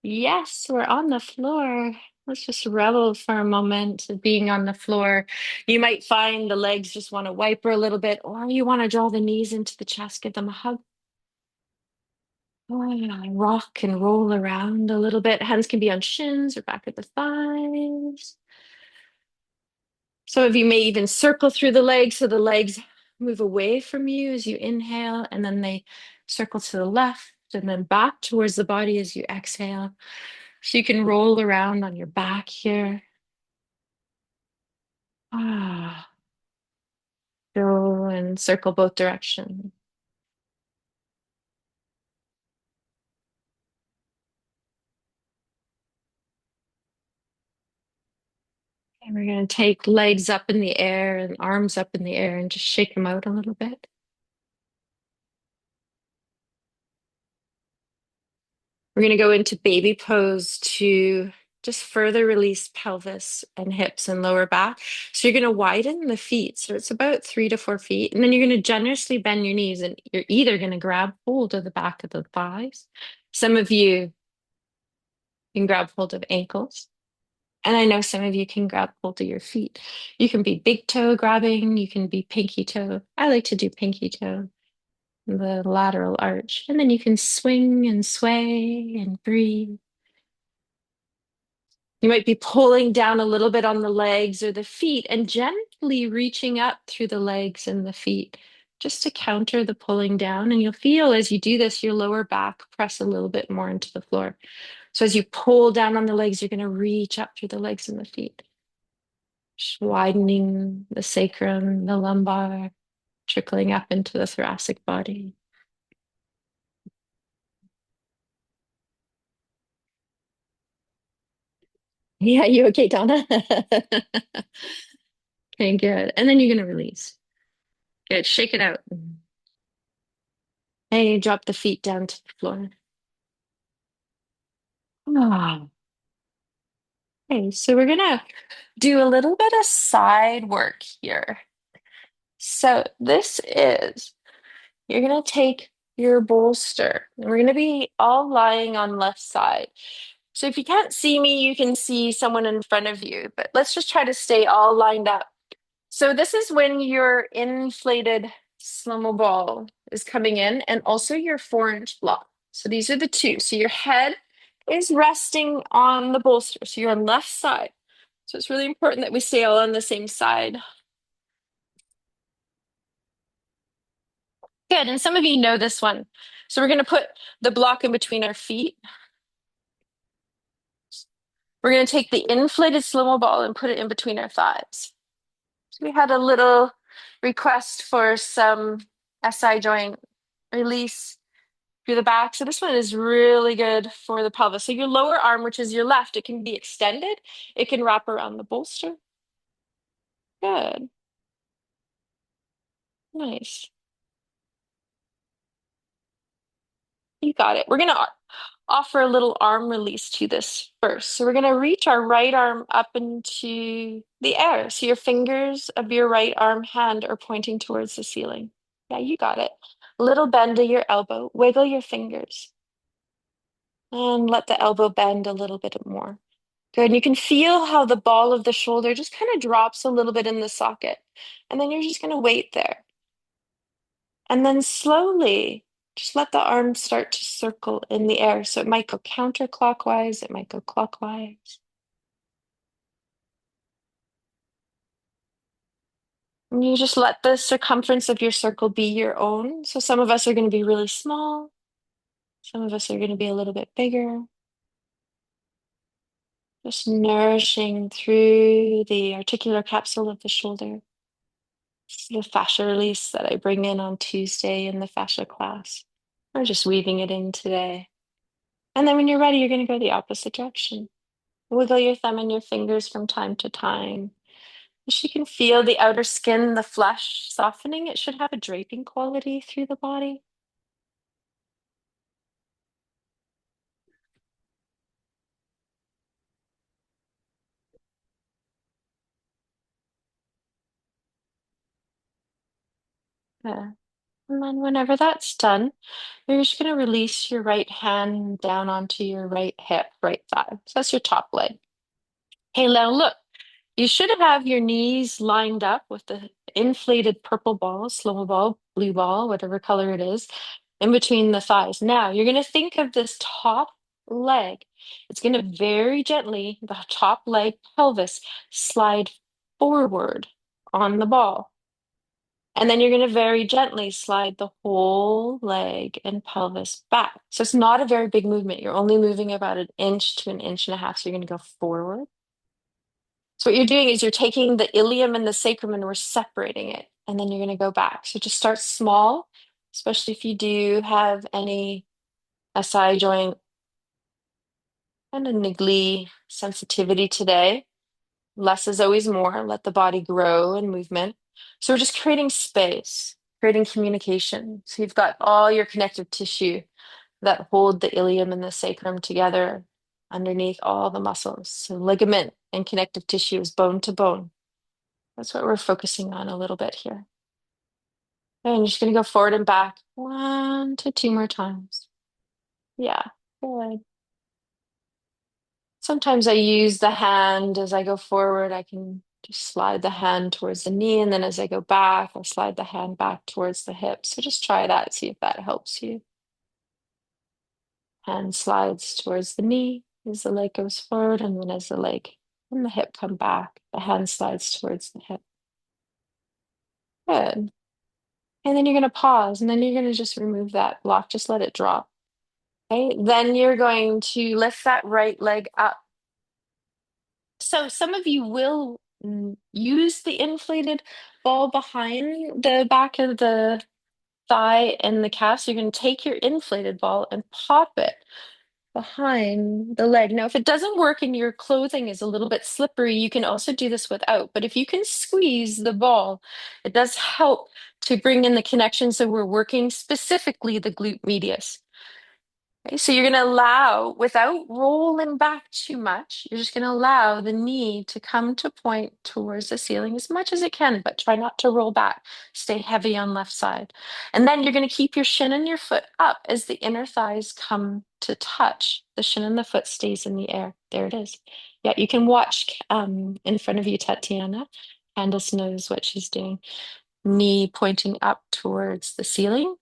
Yes, we're on the floor. Let's just revel for a moment of being on the floor. You might find the legs just want to wiper a little bit, or you want to draw the knees into the chest, give them a hug. Oh, yeah, rock and roll around a little bit. Hands can be on shins or back at the thighs. Some of you may even circle through the legs so the legs move away from you as you inhale, and then they circle to the left and then back towards the body as you exhale. So you can roll around on your back here. Ah, go and circle both directions. And we're going to take legs up in the air and arms up in the air and just shake them out a little bit. We're going to go into baby pose to just further release pelvis and hips and lower back. So you're going to widen the feet. So it's about 3 to 4 feet. And then you're going to generously bend your knees and you're either going to grab hold of the back of the thighs. Some of you can grab hold of ankles. And I know some of you can grab hold of your feet. You can be big toe grabbing, you can be pinky toe. I like to do pinky toe, the lateral arch. And then you can swing and sway and breathe. You might be pulling down a little bit on the legs or the feet and gently reaching up through the legs and the feet just to counter the pulling down. And you'll feel as you do this, your lower back press a little bit more into the floor. So as you pull down on the legs, you're going to reach up through the legs and the feet. Just widening the sacrum, the lumbar, trickling up into the thoracic body. Yeah, you okay, Donna? Okay, good. And then you're going to release. Good. Shake it out. And you drop the feet down to the floor. Ah. Okay, so we're going to do a little bit of side work here. So this is, you're going to take your bolster, and we're going to be all lying on left side. So if you can't see me, you can see someone in front of you, but let's just try to stay all lined up. So this is when your inflated slow-mo ball is coming in and also your 4-inch block. So these are the two. So your head is resting on the bolster. So you're on left side. So it's really important that we stay all on the same side. Good. And some of you know this one. So we're going to put the block in between our feet. We're going to take the inflated slow-mo ball and put it in between our thighs. So we had a little request for some SI joint release through the back. So this one is really good for the pelvis. So your lower arm, which is your left, it can be extended. It can wrap around the bolster. Good. Nice. You got it. We're going to offer a little arm release to this first. So we're going to reach our right arm up into the air. So your fingers of your right arm hand are pointing towards the ceiling. Yeah, you got it. Little bend of your elbow. Wiggle your fingers and let the elbow bend a little bit more. Good. And you can feel how the ball of the shoulder just kind of drops a little bit in the socket. And then you're just going to wait there. And then slowly, just let the arm start to circle in the air. So it might go counterclockwise, it might go clockwise. And you just let the circumference of your circle be your own. So some of us are going to be really small, some of us are going to be a little bit bigger. Just nourishing through the articular capsule of the shoulder. It's the fascia release that I bring in on Tuesday in the fascia class. We're just weaving it in today. And then when you're ready, you're going to go the opposite direction. Wiggle your thumb and your fingers from time to time. As you can feel the outer skin, the flesh softening, it should have a draping quality through the body. Yeah. And then whenever that's done, you're just going to release your right hand down onto your right hip, right thigh. So that's your top leg. Hey, now look, you should have your knees lined up with the inflated purple ball, slow ball, blue ball, whatever color it is, in between the thighs. Now you're going to think of this top leg. It's going to very gently, the top leg pelvis, slide forward on the ball. And then you're going to very gently slide the whole leg and pelvis back. So it's not a very big movement. You're only moving about an inch to an inch and a half. So you're going to go forward. So what you're doing is you're taking the ilium and the sacrum and we're separating it. And then you're going to go back. So just start small, especially if you do have any SI joint kind of niggly sensitivity today. Less is always more. Let the body grow in movement. So we're just creating space, creating communication. So you've got all your connective tissue that hold the ilium and the sacrum together underneath all the muscles. So ligament and connective tissue is bone to bone. That's what we're focusing on a little bit here. And you're just going to go forward and back 1 to 2 more times. Yeah, good. Sometimes I use the hand as I go forward. I can just slide the hand towards the knee, and then as I go back, I'll slide the hand back towards the hip. So just try that, see if that helps you. Hand slides towards the knee as the leg goes forward, and then as the leg and the hip come back, the hand slides towards the hip. Good. And then you're going to pause, and then you're going to just remove that block, just let it drop. Okay. Then you're going to lift that right leg up. So some of you will use the inflated ball behind the back of the thigh and the calf. So you're going to take your inflated ball and pop it behind the leg. Now, if it doesn't work and your clothing is a little bit slippery, you can also do this without. But if you can squeeze the ball, it does help to bring in the connection. So we're working specifically the glute medius. Okay, so you're going to allow, without rolling back too much, you're just going to allow the knee to come to point towards the ceiling as much as it can, but try not to roll back. Stay heavy on left side. And then you're going to keep your shin and your foot up as the inner thighs come to touch. The shin and the foot stays in the air. There it is. Yeah, you can watch in front of you, Tatiana. Candace knows what she's doing. Knee pointing up towards the ceiling.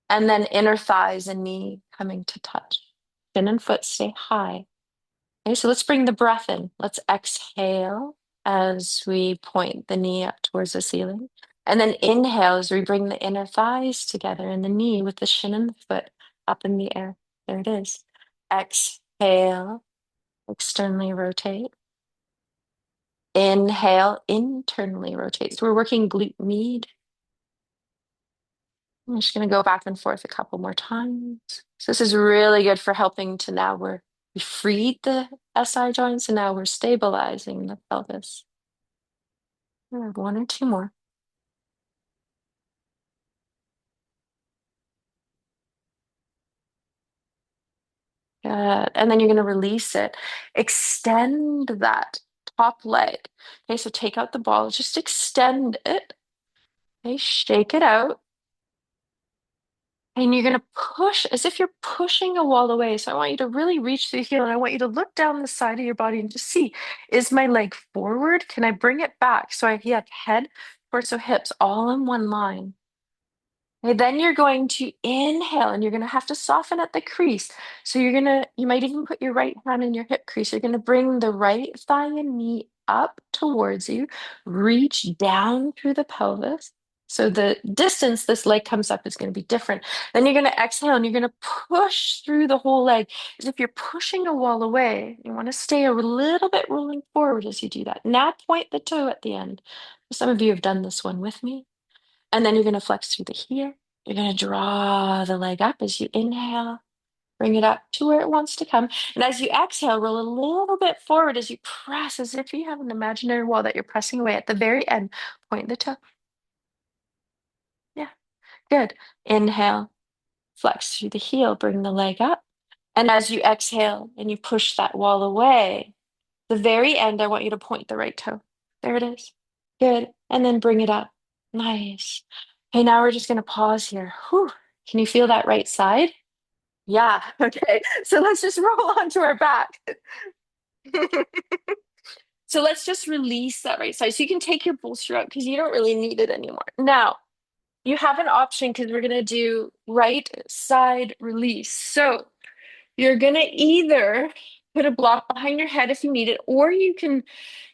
And then inner thighs and knee coming to touch. Shin and foot stay high. Okay, so let's bring the breath in. Let's exhale as we point the knee up towards the ceiling. And then inhale as we bring the inner thighs together and the knee with the shin and the foot up in the air. There it is. Exhale, externally rotate. Inhale, internally rotate. So we're working glute med. I'm just going to go back and forth a couple more times. So this is really good for helping to now we freed the SI joints and now we're stabilizing the pelvis. One or two more. Good. And then you're going to release it. Extend that top leg. Okay, so take out the ball, just extend it. Okay, shake it out. And you're going to push as if you're pushing a wall away. So I want you to really reach through the heel and I want you to look down the side of your body and just see, is my leg forward? Can I bring it back? So I have head, torso, hips all in one line. Okay, then you're going to inhale and you're going to have to soften at the crease. So you might even put your right hand in your hip crease. You're going to bring the right thigh and knee up towards you, reach down through the pelvis. So the distance this leg comes up is going to be different. Then you're going to exhale and you're going to push through the whole leg as if you're pushing a wall away. You want to stay a little bit rolling forward as you do that. Now point the toe at the end. Some of you have done this one with me. And then you're going to flex through the heel. You're going to draw the leg up as you inhale, bring it up to where it wants to come. And as you exhale, roll a little bit forward as you press, as if you have an imaginary wall that you're pressing away. At the very end, point the toe. Yeah, good. Inhale, flex through the heel, bring the leg up. And as you exhale and you push that wall away, the very end, I want you to point the right toe. There it is. Good. And then bring it up. Nice. Okay, now we're just going to pause here. Whew. Can you feel that right side? Yeah. Okay. So let's just roll onto our back. So let's just release that right side. So you can take your bolster out because you don't really need it anymore. Now, you have an option because we're going to do right side release. So you're going to either put a block behind your head if you need it, or you can,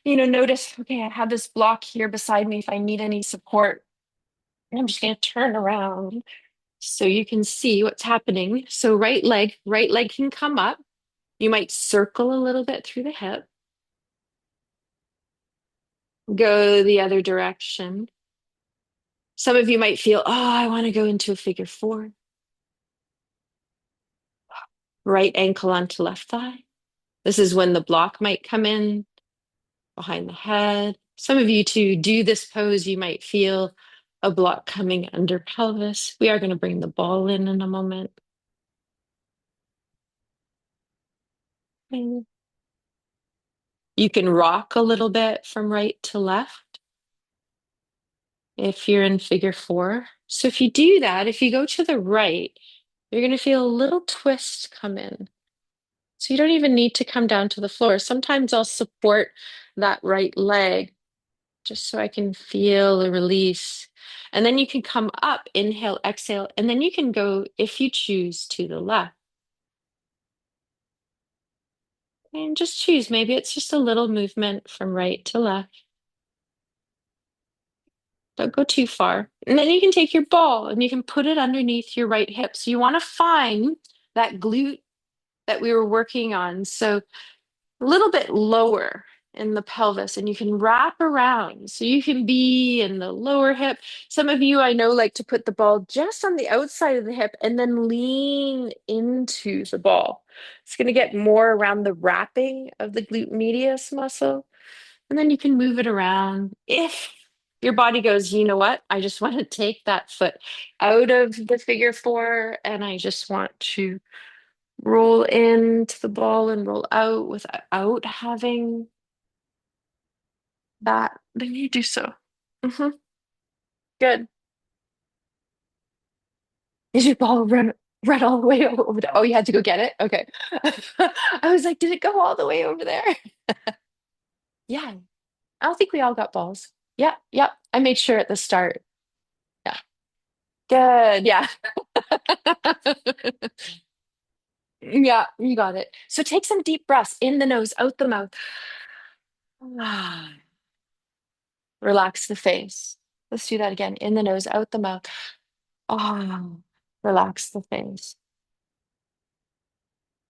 notice, okay, I have this block here beside me if I need any support. And I'm just going to turn around so you can see what's happening. So right leg can come up. You might circle a little bit through the hip, go the other direction. Some of you might feel, oh, I want to go into a figure four. Right ankle onto left thigh. This is when the block might come in behind the head. Some of you to do this pose, you might feel a block coming under pelvis. We are going to bring the ball in a moment. You can rock a little bit from right to left if you're in figure four. So if you do that, if you go to the right, you're going to feel a little twist come in. So you don't even need to come down to the floor. Sometimes I'll support that right leg just so I can feel a release. And then you can come up, inhale, exhale, and then you can go, if you choose, to the left. And just choose. Maybe it's just a little movement from right to left. Don't go too far. And then you can take your ball and you can put it underneath your right hip. So you want to find that glute that we were working on. So a little bit lower in the pelvis and you can wrap around. So you can be in the lower hip. Some of you I know like to put the ball just on the outside of the hip and then lean into the ball. It's going to get more around the wrapping of the glute medius muscle. And then you can move it around. If your body goes, you know what? I just want to take that foot out of the figure four and I just want to roll into the ball and roll out without having that, then you do so. Hmm. Good. Is your ball run all the way over there? Oh, you had to go get it? Okay. I was like, did it go all the way over there? Yeah. I don't think we all got balls. Yep, yep. I made sure at the start. Yeah. Good. Yeah. Yeah, you got it. So take some deep breaths in the nose, out the mouth. Relax the face. Let's do that again. In the nose, out the mouth. Oh, relax the face.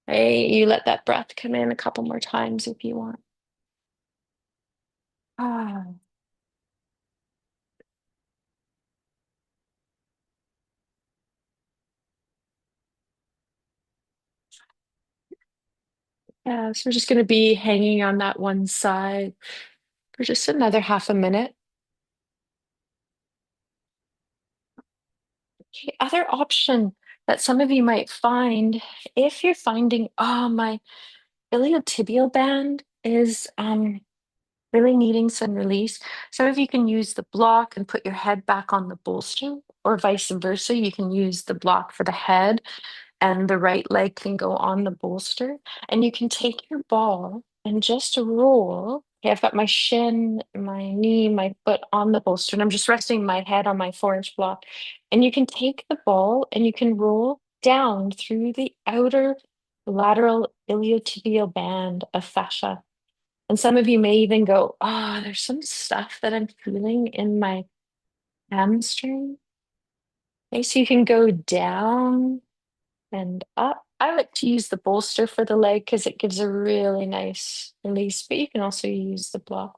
Hey, you let that breath come in a couple more times if you want. Ah, Yeah, so we're just going to be hanging on that one side for just another half a minute. Okay, other option that some of you might find if you're finding, oh, my iliotibial band is really needing some release. Some of you can use the block and put your head back on the bolster, or vice versa. You can use the block for the head and the right leg can go on the bolster. And you can take your ball and just roll. Okay, I've got my shin, my knee, my foot on the bolster, and I'm just resting my head on my 4-inch block. And you can take the ball and you can roll down through the outer lateral iliotibial band of fascia. And some of you may even go, oh, there's some stuff that I'm feeling in my hamstring. Okay, so you can go down and up. I like to use the bolster for the leg because it gives a really nice release, but you can also use the block.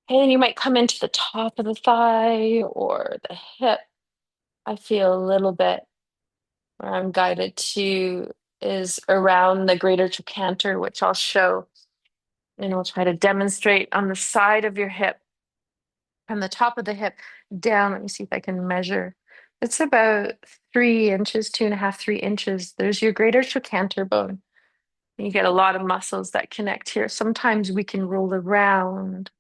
And you might come into the top of the thigh or the hip. I feel a little bit where I'm guided to is around the greater trochanter, which I'll show and we'll try to demonstrate on the side of your hip, from the top of the hip down. Let me see if I can measure. It's about 3 inches, 2.5, 3 inches. There's your greater trochanter bone. You get a lot of muscles that connect here. Sometimes we can roll around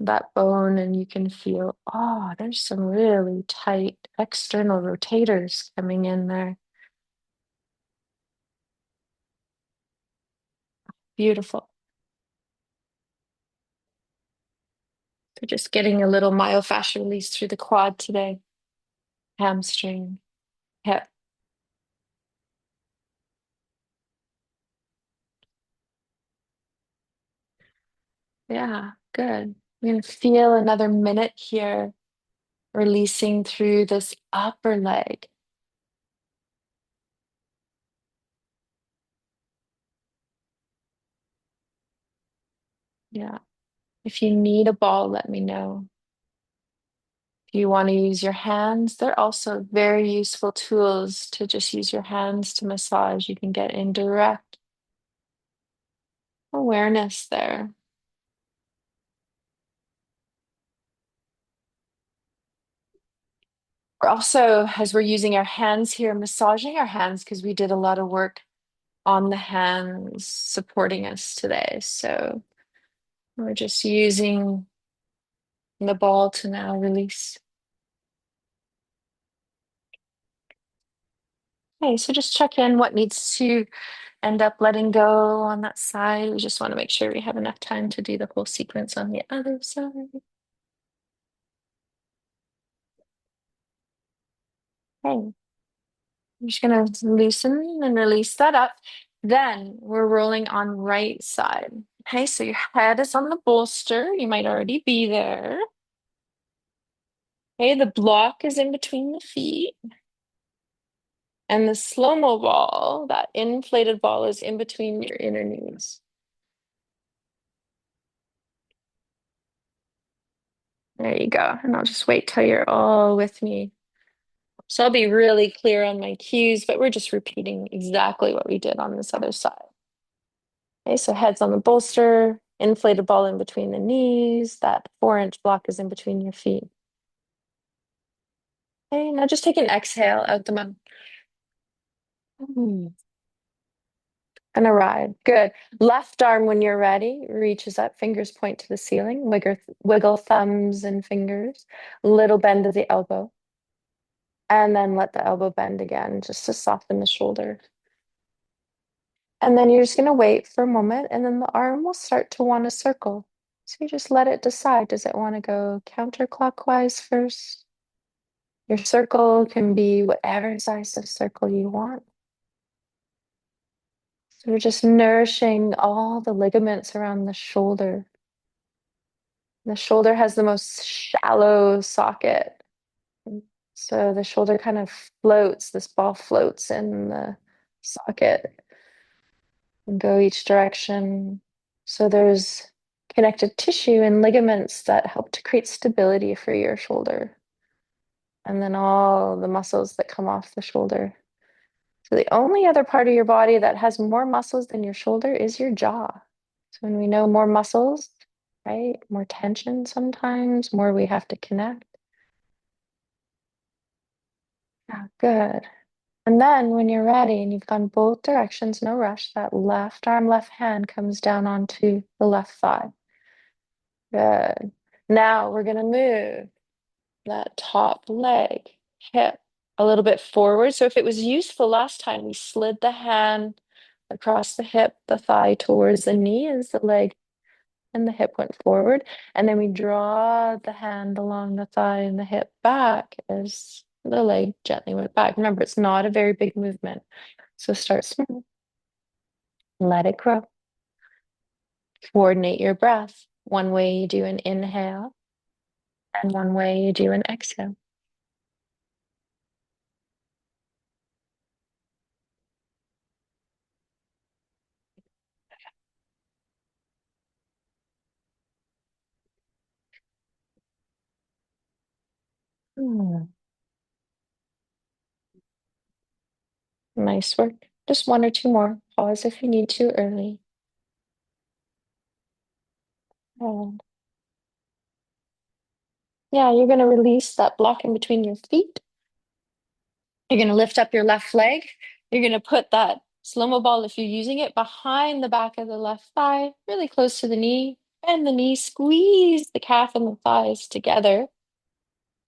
that bone and you can feel, oh, there's some really tight external rotators coming in there. Beautiful. So just getting a little myofascial release through the quad today, hamstring, hip. Yeah, good. We're going to feel another minute here, releasing through this upper leg. Yeah. If you need a ball, let me know. If you want to use your hands, they're also very useful tools to just use your hands to massage. You can get indirect awareness there. We're also, as we're using our hands here, massaging our hands because we did a lot of work on the hands supporting us today. So we're just using the ball to now release. Okay, so just check in what needs to end up letting go on that side. We just want to make sure we have enough time to do the whole sequence on the other side. Okay, I'm just gonna loosen and release that up. Then we're rolling on right side. Okay, so your head is on the bolster. You might already be there. Okay, the block is in between the feet. And the slow-mo ball, that inflated ball, is in between your inner knees. There you go. And I'll just wait till you're all with me. So I'll be really clear on my cues, but we're just repeating exactly what we did on this other side. Okay, so head's on the bolster, inflated ball in between the knees, that 4-inch block is in between your feet. Okay, now just take an exhale out the mouth. And a ride. Good. Left arm, when you're ready, reaches up, fingers point to the ceiling, wiggle thumbs and fingers, little bend of the elbow. And then let the elbow bend again, just to soften the shoulder. And then you're just going to wait for a moment, and then the arm will start to want to circle. So you just let it decide. Does it want to go counterclockwise first? Your circle can be whatever size of circle you want. So we're just nourishing all the ligaments around the shoulder. The shoulder has the most shallow socket. So the shoulder kind of floats, this ball floats in the socket and go each direction. So there's connective tissue and ligaments that help to create stability for your shoulder. And then all the muscles that come off the shoulder. So the only other part of your body that has more muscles than your shoulder is your jaw. So when we know more muscles, right? More tension sometimes, more we have to connect. Yeah, good. And then when you're ready and you've gone both directions, no rush, that left arm, left hand comes down onto the left thigh. Good. Now we're going to move that top leg, hip a little bit forward. So if it was useful last time, we slid the hand across the hip, the thigh towards the knee as the leg and the hip went forward. And then we draw the hand along the thigh and the hip back as the leg gently went back. Remember, it's not a very big movement. So start small, let it grow. Coordinate your breath. One way you do an inhale, and one way you do an exhale. Hmm, nice work. Just one or two more. Pause if you need to early. And yeah, you're going to release that block in between your feet. You're going to lift up your left leg. You're going to put that slow-mo ball, if you're using it, behind the back of the left thigh, really close to the knee. Bend the knee, squeeze the calf and the thighs together.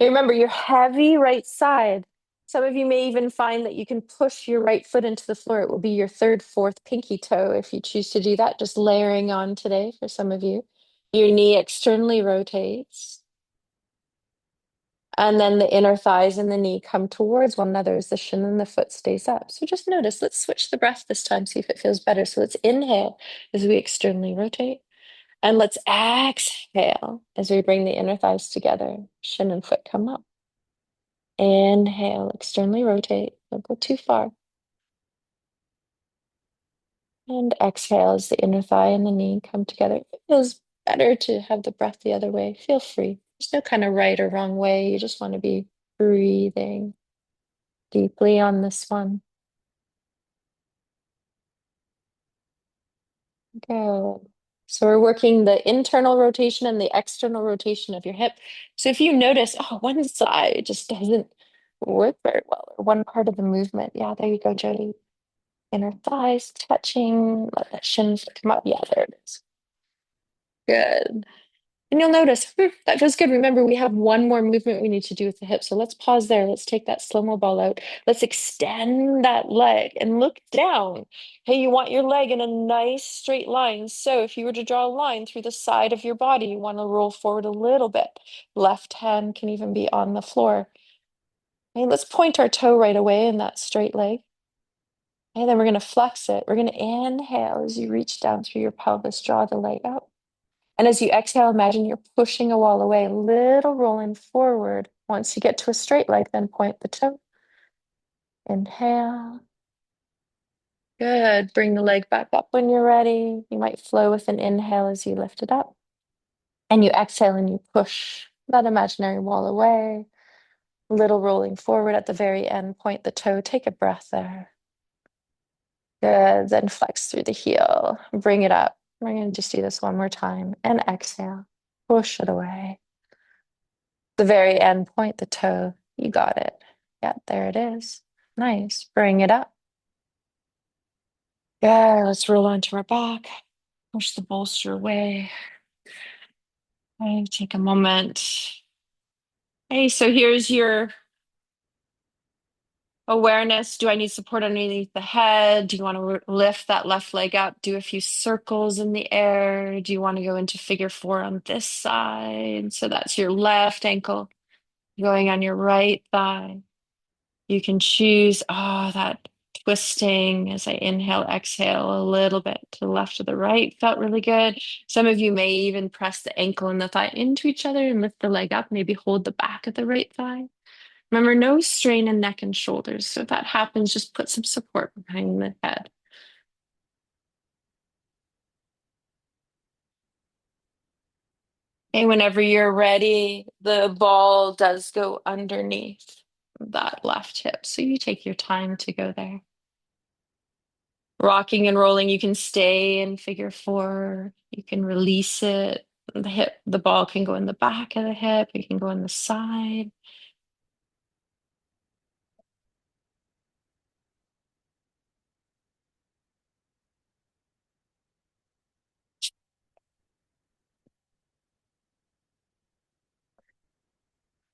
Remember, your heavy right side. Some of you may even find that you can push your right foot into the floor. It will be your third, fourth pinky toe if you choose to do that, just layering on today for some of you. Your knee externally rotates. And then the inner thighs and the knee come towards one another as the shin and the foot stays up. So just notice, let's switch the breath this time, see if it feels better. So let's inhale as we externally rotate. And let's exhale as we bring the inner thighs together. Shin and foot come up. Inhale, externally rotate. Don't go too far. And exhale as the inner thigh and the knee come together. It feels better to have the breath the other way. Feel free. There's no kind of right or wrong way. You just want to be breathing deeply on this one. Good. So we're working the internal rotation and the external rotation of your hip. So if you notice, oh, one side just doesn't work very well, or one part of the movement. Yeah, there you go, Jody. Inner thighs touching, let that shin come up. Yeah, there it is. Good. And you'll notice, that feels good. Remember, we have one more movement we need to do with the hip. So let's pause there. Let's take that slow-mo ball out. Let's extend that leg and look down. Hey, you want your leg in a nice straight line. So if you were to draw a line through the side of your body, you want to roll forward a little bit. Left hand can even be on the floor. Hey, let's point our toe right away in that straight leg. And then we're going to flex it. We're going to inhale as you reach down through your pelvis, draw the leg out. And as you exhale, imagine you're pushing a wall away, little rolling forward. Once you get to a straight leg, then point the toe. Inhale. Good. Bring the leg back up when you're ready. You might flow with an inhale as you lift it up. And you exhale and you push that imaginary wall away. Little rolling forward at the very end, point the toe. Take a breath there. Good. Then flex through the heel. Bring it up. We're going to just do this one more time. And exhale. Push it away. The very end, point the toe. You got it. Yeah, there it is. Nice. Bring it up. Yeah, let's roll onto our back. Push the bolster away. Okay, take a moment. Hey, so here's your awareness. Do I need support underneath the head? Do you want to lift that left leg up? Do a few circles in the air? Do you want to go into figure four on this side? So that's your left ankle going on your right thigh. You can choose, that twisting as I inhale, exhale a little bit to the left or the right. Felt really good. Some of you may even press the ankle and the thigh into each other and lift the leg up. Maybe hold the back of the right thigh. Remember, no strain in neck and shoulders. So if that happens, just put some support behind the head. And whenever you're ready, the ball does go underneath that left hip. So you take your time to go there. Rocking and rolling, you can stay in figure four. You can release it. The ball can go in the back of the hip. You can go on the side.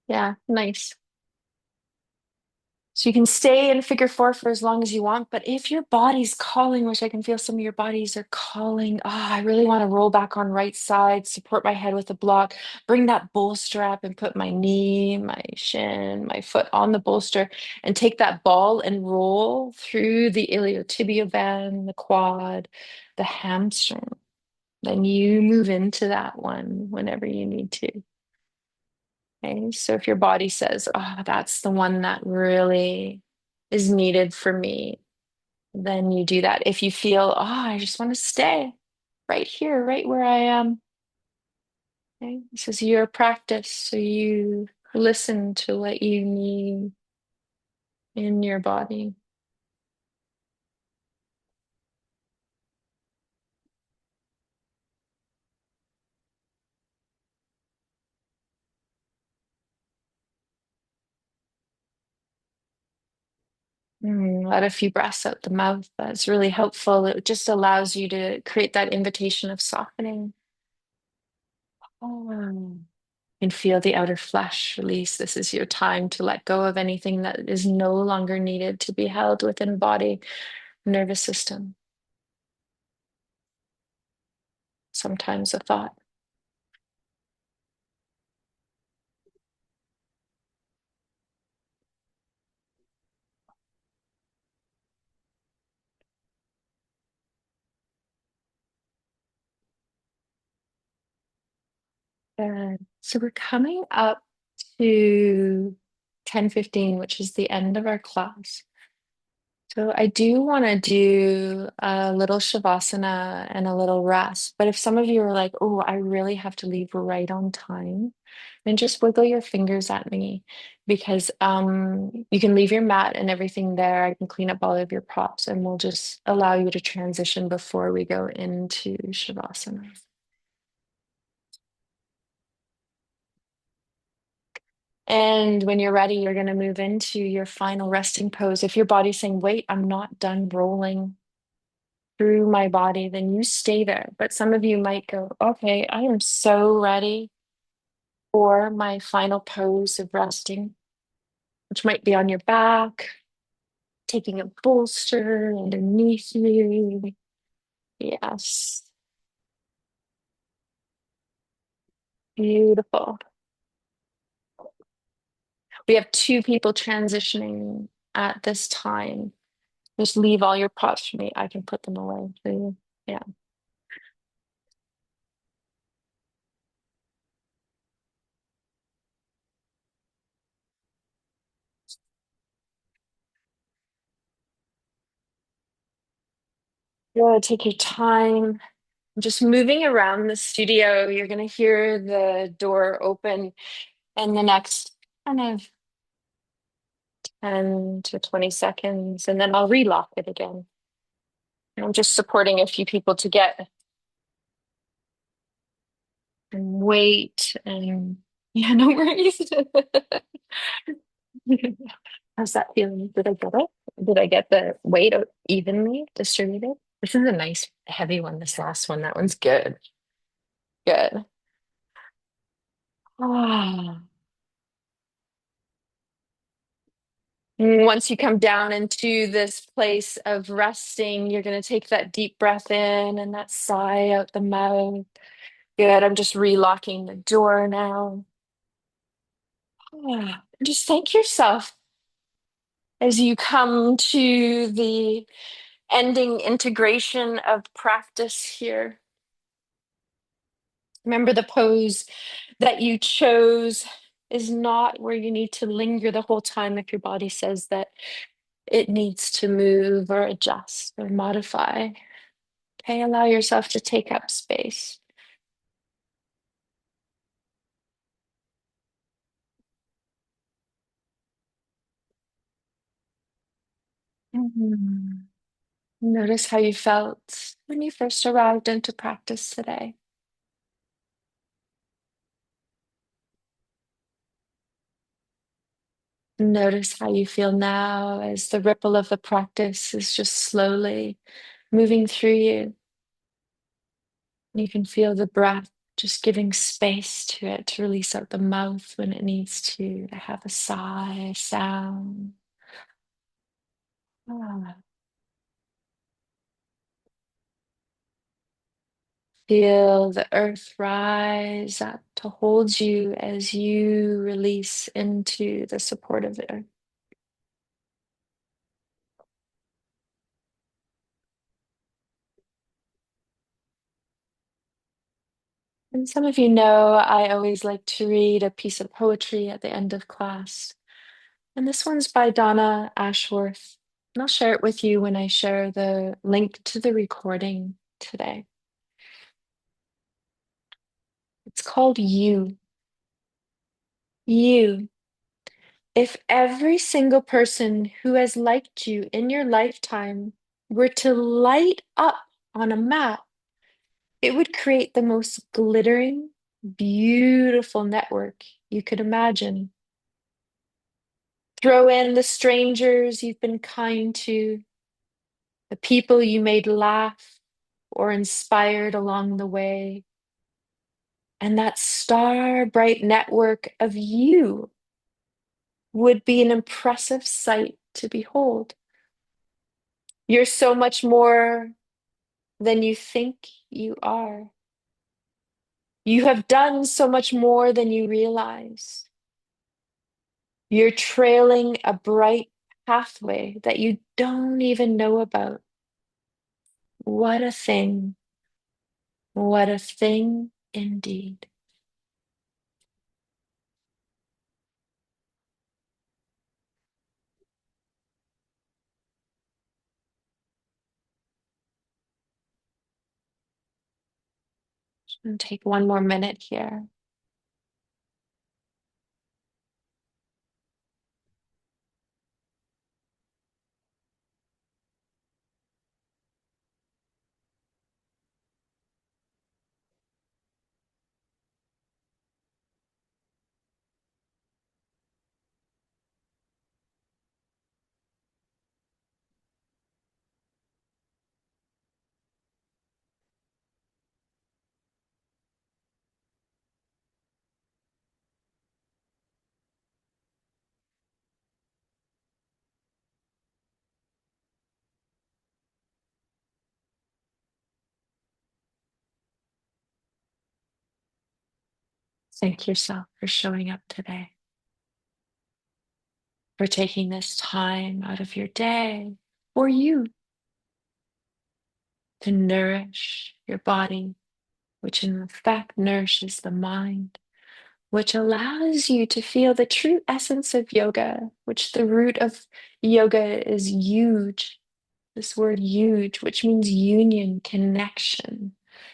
Yeah, nice. So you can stay in figure four for as long as you want, but if your body's calling, which I can feel some of your bodies are calling, I really want to roll back on right side, support my head with a block, bring that bolster up and put my knee, my shin, my foot on the bolster and take that ball and roll through the iliotibial band, the quad, the hamstring. Then you move into that one whenever you need to. Okay, so if your body says, oh, that's the one that really is needed for me, then you do that. If you feel, oh, I just want to stay right here, right where I am. Okay, this is your practice. So you listen to what you need in your body. Let a few breaths out the mouth. That's really helpful. It just allows you to create that invitation of softening. Oh. And feel the outer flesh release. This is your time to let go of anything that is no longer needed to be held within body, nervous system, sometimes a thought. Good. So we're coming up to 10:15, which is the end of our class. So I do want to do a little shavasana and a little rest. But if some of you are like, oh, I really have to leave right on time, then just wiggle your fingers at me because you can leave your mat and everything there. I can clean up all of your props and we'll just allow you to transition before we go into shavasana. And when you're ready, you're going to move into your final resting pose. If your body's saying, wait, I'm not done rolling through my body, then you stay there. But some of you might go, okay, I am so ready for my final pose of resting, which might be on your back, taking a bolster underneath you. Yes, beautiful. We have two people transitioning at this time. Just leave all your props for me. I can put them away for you. Yeah. Good. Take your time. Just moving around the studio, you're going to hear the door open in the next kind of 10 to 20 seconds, and then I'll relock it again. And I'm just supporting a few people to get and wait and yeah, no worries. How's that feeling? Did I get it? Did I get the weight evenly distributed? This is a nice heavy one, this last one. That one's good. Good. Ah. Once you come down into this place of resting, you're going to take that deep breath in and that sigh out the mouth. Good. I'm just relocking the door now. Ah, just thank yourself as you come to the ending integration of practice here. Remember, the pose that you chose is not where you need to linger the whole time if your body says that it needs to move or adjust or modify. Okay, allow yourself to take up space. Mhm. Notice how you felt when you first arrived into practice today. Notice how you feel now as the ripple of the practice is just slowly moving through you. You can feel the breath just giving space to it to release out the mouth when it needs to have a sigh sound. Ah. Feel the earth rise up to hold you as you release into the support of the earth. And some of you know I always like to read a piece of poetry at the end of class. And this one's by Donna Ashworth. And I'll share it with you when I share the link to the recording today. It's called You. You. If every single person who has liked you in your lifetime were to light up on a map, it would create the most glittering, beautiful network you could imagine. Throw in the strangers you've been kind to, the people you made laugh or inspired along the way, and that star bright network of you would be an impressive sight to behold. You're so much more than you think you are. You have done so much more than you realize. You're trailing a bright pathway that you don't even know about. What a thing. What a thing indeed. And take one more minute here. Thank yourself for showing up today, for taking this time out of your day for you to nourish your body, which in fact nourishes the mind, which allows you to feel the true essence of yoga, which the root of yoga is huge. This word huge, which means union, connection,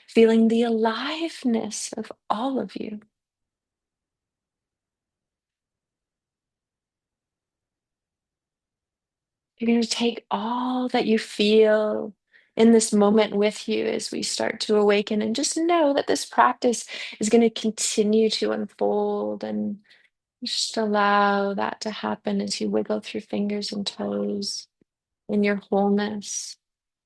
feeling the aliveness of all of you. You're going to take all that you feel in this moment with you as we start to awaken, and just know that this practice is going to continue to unfold, and just allow that to happen as you wiggle through fingers and toes in your wholeness.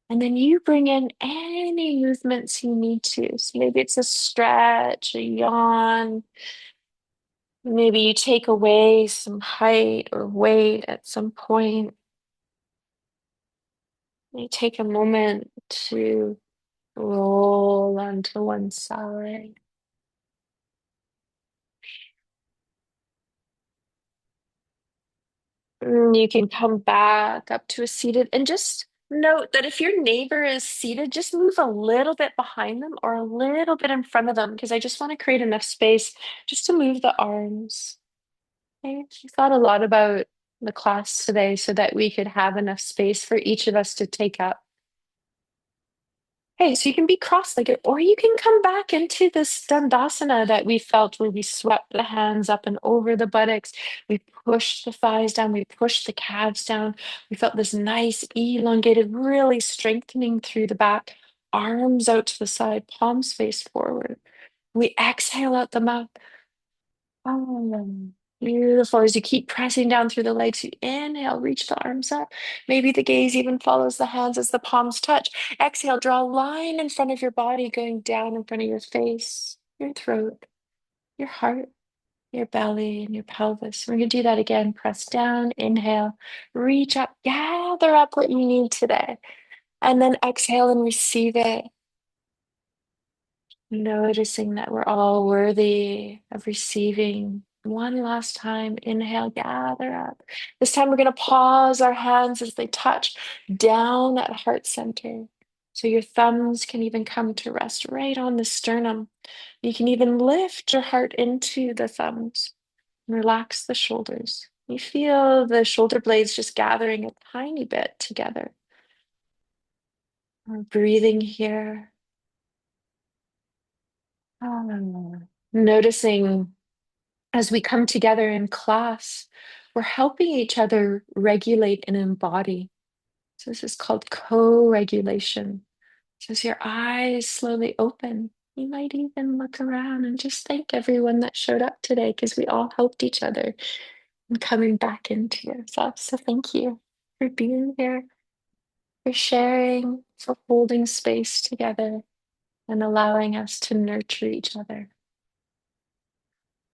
And then you bring in any movements you need to. So maybe it's a stretch, a yawn. Maybe you take away some height or weight at some point. You take a moment to roll onto one side. You can come back up to a seated, and just note that if your neighbor is seated, just move a little bit behind them or a little bit in front of them, because I just want to create enough space just to move the arms. Okay? We thought a lot about the class today so that we could have enough space for each of us to take up. Okay, so you can be cross-legged, or you can come back into this Dandasana that we felt where we swept the hands up and over the buttocks. We pushed the thighs down, we pushed the calves down. We felt this nice, elongated, really strengthening through the back, arms out to the side, palms face forward. We exhale out the mouth. Oh, beautiful. As you keep pressing down through the legs, you inhale, reach the arms up. Maybe the gaze even follows the hands as the palms touch. Exhale, draw a line in front of your body, going down in front of your face, your throat, your heart, your belly, and your pelvis. We're going to do that again. Press down, inhale, reach up, gather up what you need today. And then exhale and receive it. Noticing that we're all worthy of receiving. One last time, inhale, gather up. This time, we're going to pause our hands as they touch down at heart center. So your thumbs can even come to rest right on the sternum. You can even lift your heart into the thumbs. Relax the shoulders. You feel the shoulder blades just gathering a tiny bit together. We're breathing here. Noticing as we come together in class, we're helping each other regulate and embody. So this is called co-regulation. So as your eyes slowly open, you might even look around and just thank everyone that showed up today because we all helped each other in coming back into yourself. So thank you for being here, for sharing, for holding space together and allowing us to nurture each other.